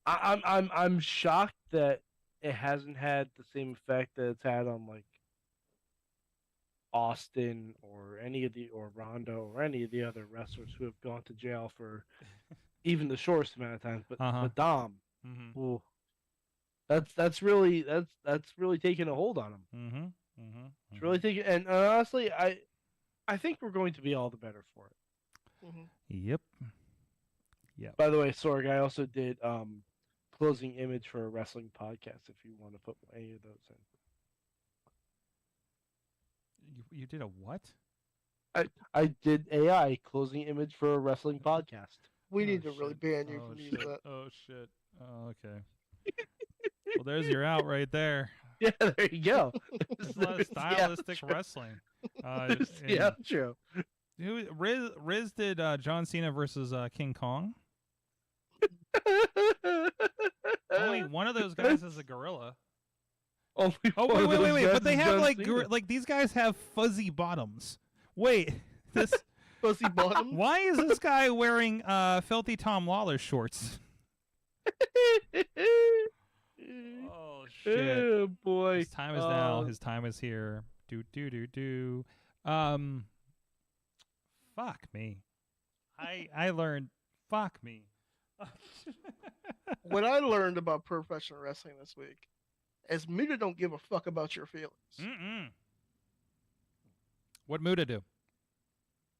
S4: I'm shocked that it hasn't had the same effect that it's had on like Austin or Rondo or any of the other wrestlers who have gone to jail for even the shortest amount of time. But Dom, ooh, that's really taking a hold on him. It's really taking, and honestly, I think we're going to be all the better for it.
S2: Yep.
S4: By the way, Sorg, I also did closing image for a wrestling podcast. If you want to put any of those in,
S2: you did a what?
S4: I did AI closing image for a wrestling podcast.
S5: We need to really ban you from using that.
S2: Oh shit. Oh, okay. Well, there's your out right there.
S4: Yeah, there you go.
S2: There's a lot of stylistic wrestling.
S4: Yeah, true.
S2: Riz did John Cena versus King Kong. Only one of those guys is a gorilla.
S4: Only
S2: wait! But they have like these guys have fuzzy bottoms. Wait, this
S5: fuzzy bottoms.
S2: Why is this guy wearing filthy Tom Lawler shorts? Oh shit!
S4: Oh boy!
S2: His time is now. His time is here. Do. Fuck me. I learned. Fuck me.
S5: What I learned about professional wrestling this week is Muta don't give a fuck about your feelings.
S2: What Muta do?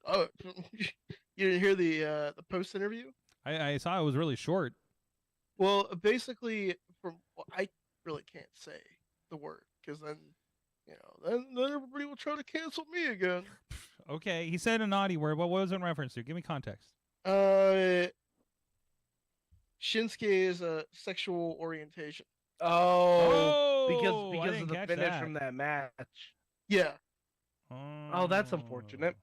S5: Oh, you didn't hear the post interview?
S2: I saw it was really short.
S5: Well, basically, I really can't say the word because then, then everybody will try to cancel me again.
S2: Okay, he said a naughty word. What was it in reference to? Give me context.
S5: Uh, Shinsuke is a sexual orientation.
S4: Oh,
S2: I
S4: because
S2: didn't
S4: of the
S2: catch
S4: finish
S2: that.
S4: from that match.
S5: Yeah,
S4: Oh, that's unfortunate.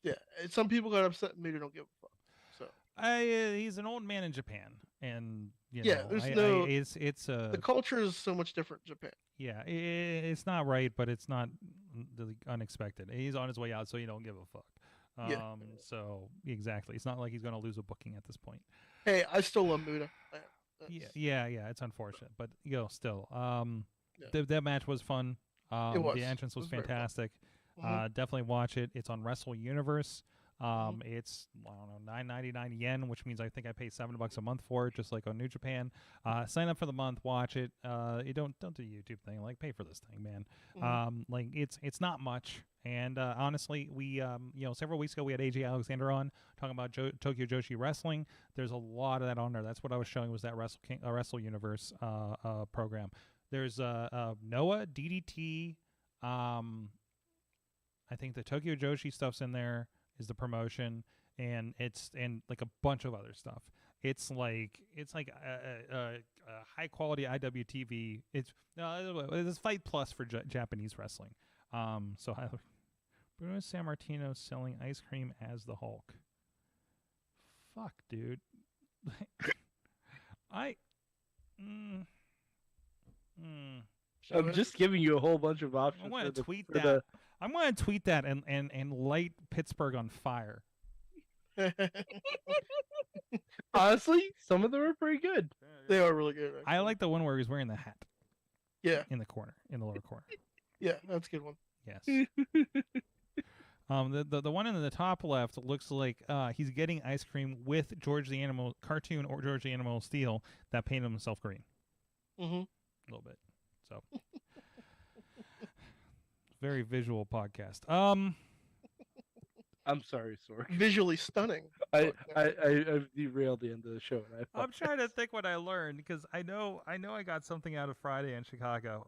S5: yeah. And some people got upset and maybe don't give a fuck. So
S2: He's an old man in Japan, and
S5: Yeah,
S2: know,
S5: there's no-
S2: it's
S5: the culture is so much different in Japan.
S2: yeah, it's not right, but it's not really unexpected. He's on his way out, so you don't give a fuck.
S5: Yeah.
S2: So exactly, it's not like he's gonna lose a booking at this point.
S5: Hey, I still love Muda.
S2: Yeah, it's unfortunate, but still,
S5: Yeah.
S2: that match was fun.
S5: It was.
S2: The entrance was
S5: It was very fun.
S2: fantastic.
S5: Mhm.
S2: Definitely watch it. It's on Wrestle Universe.
S5: Mm-hmm.
S2: It's I don't know 9.99 yen, which means I think I pay $7 a month for it, just like on New Japan. Sign up for the month, watch it. You don't do the YouTube thing, like pay for this thing, man.
S5: Mhm.
S2: Like it's not much. And honestly, we several weeks ago we had AJ Alexander on talking about Tokyo Joshi Wrestling. There's a lot of that on there. That's what I was showing was that Wrestle Universe program. There's Noah, DDT. I think the Tokyo Joshi stuff's in there. Is the promotion, and like a bunch of other stuff. It's like a high quality IWTV. It's Fight Plus for Japanese wrestling. So Bruno Sammartino selling ice cream as the Hulk. Fuck, dude.
S4: I'm just giving you a whole bunch of options.
S2: I'm going to tweet
S4: for
S2: that. I'm going to tweet that and light Pittsburgh on fire.
S4: Honestly, some of them are pretty good.
S5: They are really good.
S2: I like the one where he's wearing the hat.
S5: Yeah.
S2: In the corner, in the lower corner.
S5: Yeah, that's a good one.
S2: Yes. The one in the top left looks like he's getting ice cream with George the Animal cartoon or George the Animal Steel that painted himself green.
S5: Mm-hmm.
S2: A little bit. So very visual podcast.
S4: I'm sorry, Sorg.
S5: Visually stunning.
S4: I've derailed the end of the show. And
S2: I'm trying to think what I learned because I know I got something out of Friday in Chicago.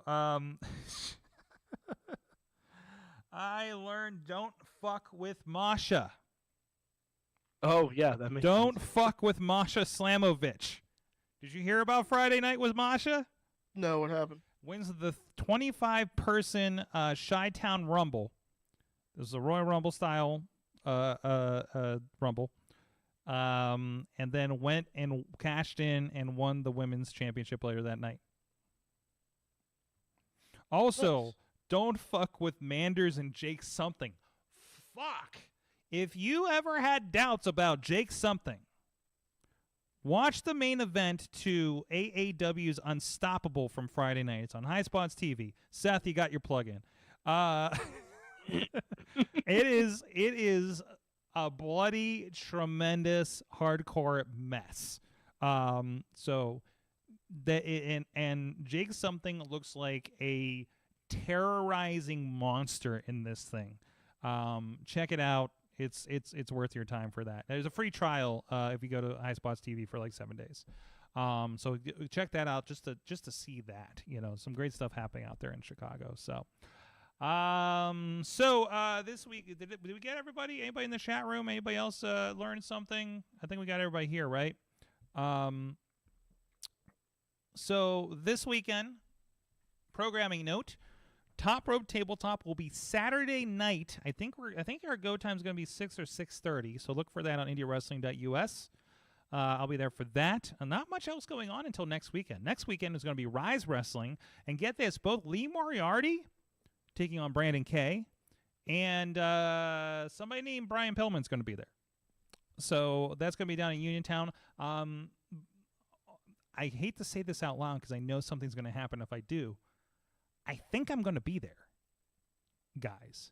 S2: I learned don't fuck with Masha.
S4: Oh yeah, that makes
S2: Don't
S4: sense.
S2: fuck with Masha Slamovich. Did you hear about Friday night with Masha?
S5: No, what happened?
S2: Wins the 25-person Chi-Town Rumble. This is a Royal Rumble style Rumble. And then went and cashed in and won the women's championship later that night. Also,
S5: Nice.
S2: don't fuck with Manders and Jake Something. Fuck. If you ever had doubts about Jake Something, watch the main event to AAW's Unstoppable from Friday night. It's on High Spots TV. Seth, you got your plug in. It is a bloody, tremendous, hardcore mess. So that and Jake Something looks like a terrorizing monster in this thing. Check it out. It's worth your time for that. There's a free trial if you go to High Spots TV for like 7 days. So check that out just to see that. Some great stuff happening out there in Chicago. So this week did we get everybody? Anybody in the chat room? Anybody else learn something? I think we got everybody here, right? So this weekend, programming note. Top Rope Tabletop will be Saturday night. I think our go time is going to be 6 or 6:30. So look for that on IndieWrestling.us. I'll be there for that. Not much else going on until next weekend. Next weekend is going to be Rise Wrestling, and get this: both Lee Moriarty taking on Brandon Kay, and somebody named Brian Pillman's going to be there. So that's going to be down in Uniontown. I hate to say this out loud because I know something's going to happen if I do. I think I'm going to be there, guys.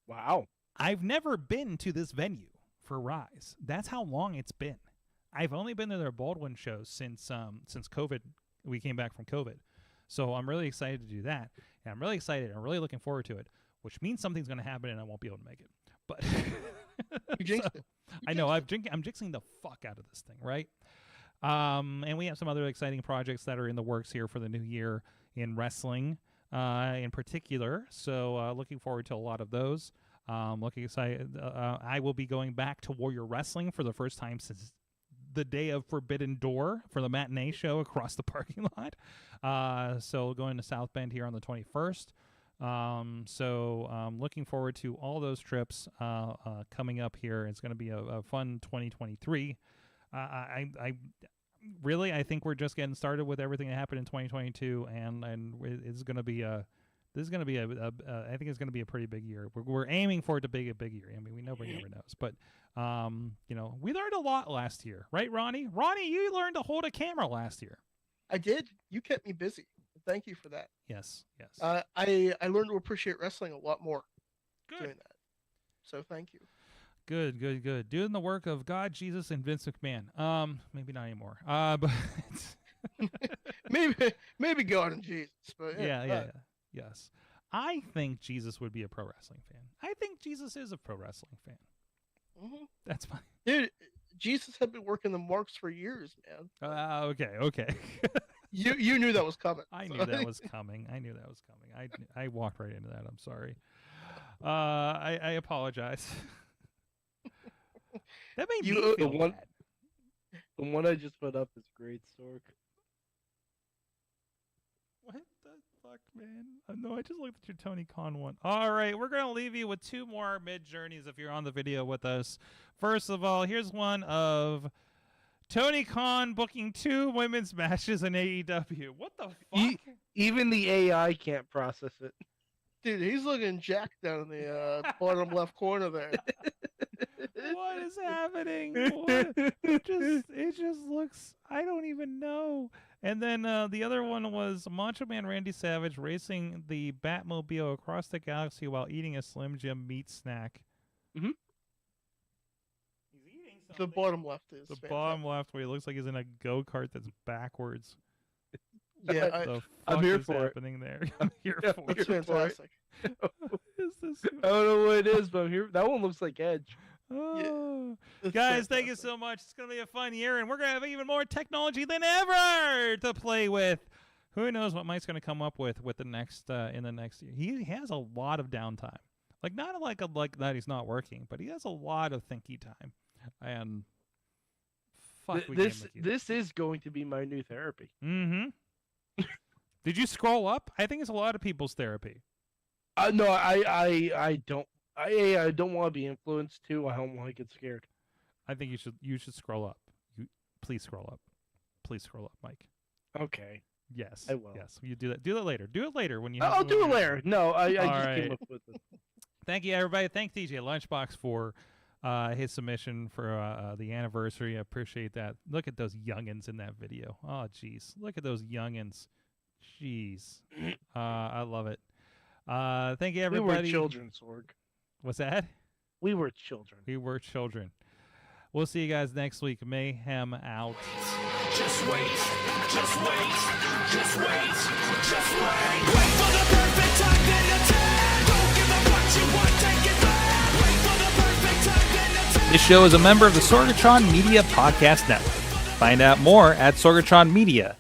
S4: Wow.
S2: I've never been to this venue for Rise. That's how long it's been. I've only been to their Baldwin shows since COVID. We came back from COVID. So I'm really excited to do that. And I'm really excited. I'm really looking forward to it, which means something's going to happen and I won't be able to make it. But
S5: You jinxed it.
S2: I know. I'm jinxing the fuck out of this thing, right? And we have some other exciting projects that are in the works here for the new year in wrestling in particular. So looking forward to a lot of those. Looking excited. I will be going back to Warrior Wrestling for the first time since the day of Forbidden Door for the matinee show across the parking lot. So going to South Bend here on the 21st. Looking forward to all those trips coming up here. It's going to be a fun 2023. I think we're just getting started with everything that happened in 2022, and it's going to be I think it's going to be a pretty big year. We're aiming for it to be a big year. I mean, nobody ever knows, but we learned a lot last year, right, Ronnie? Ronnie, you learned to hold a camera last year.
S5: I did. You kept me busy. Thank you for that.
S2: Yes.
S5: I learned to appreciate wrestling a lot more doing that. So thank you.
S2: Good. Doing the work of God, Jesus, and Vince McMahon. Maybe not anymore. But
S5: maybe God and Jesus. But
S2: yeah. Yes. I think Jesus would be a pro wrestling fan. I think Jesus is a pro wrestling fan.
S5: Mm-hmm.
S2: That's fine.
S5: Dude, Jesus had been working the marks for years, man.
S2: Okay.
S5: You knew that was coming.
S2: I knew that was coming. I walked right into that. I'm sorry. I apologize. That made me feel bad.
S4: The one I just put up is great, Sork.
S2: What the fuck, man? No, I just looked at your Tony Khan one. All right, we're going to leave you with two more Midjourneys if you're on the video with us. First of all, here's one of Tony Khan booking 2 women's matches in AEW. What the fuck?
S4: Even the AI can't process it.
S5: Dude, he's looking jacked down in the bottom left corner there.
S2: What is happening? It just looks, I don't even know. And then the other one was Macho Man Randy Savage racing the Batmobile across the galaxy while eating a Slim Jim meat snack.
S4: Mm-hmm.
S2: He's eating something.
S5: The bottom left is
S2: the bottom left, where he looks like he's in a go-kart that's backwards.
S5: Yeah,
S4: I'm here for
S2: happening there. I'm here for
S5: it's
S2: it.
S5: fantastic.
S2: What is this?
S4: I don't know what it is, but I'm here. That one looks like Edge.
S2: Oh.
S5: Yeah,
S2: Guys, thank you so much. It's going to be a fun year, and we're going to have even more technology than ever to play with. Who knows what Mike's going to come up with the next in the next year. He has a lot of downtime. Like, not like that he's not working, but he has a lot of thinky time. And fuck,
S4: this is going to be my new therapy.
S2: Mm-hmm. Did you scroll up? I think it's a lot of people's therapy.
S4: No, I don't. I don't want to be influenced too. I don't want to get scared.
S2: I think you should scroll up. Please scroll up. Please scroll up, Mike.
S4: Okay.
S2: Yes.
S4: I will.
S2: Yes. You do that. Do it later. Do it later when you.
S4: I'll do it later. No, I just
S2: right.
S4: came up with it.
S2: Thank you, everybody. Thank DJ Lunchbox for his submission for the anniversary. I appreciate that. Look at those youngins in that video. Oh, jeez. Look at those youngins. Jeez. I love it. Thank you, everybody.
S4: We were children, Sorg.
S2: What's that?
S4: We were children.
S2: We were children. We'll see you guys next week. Mayhem out.
S3: Just wait, just wait, just wait, just wait. Wait for the perfect time, then attack. Don't give up what you want, take it back. Wait for the perfect time, then attack.
S2: This show is a member of the Sorgatron Media Podcast Network. Find out more at sorgatronmedia.com.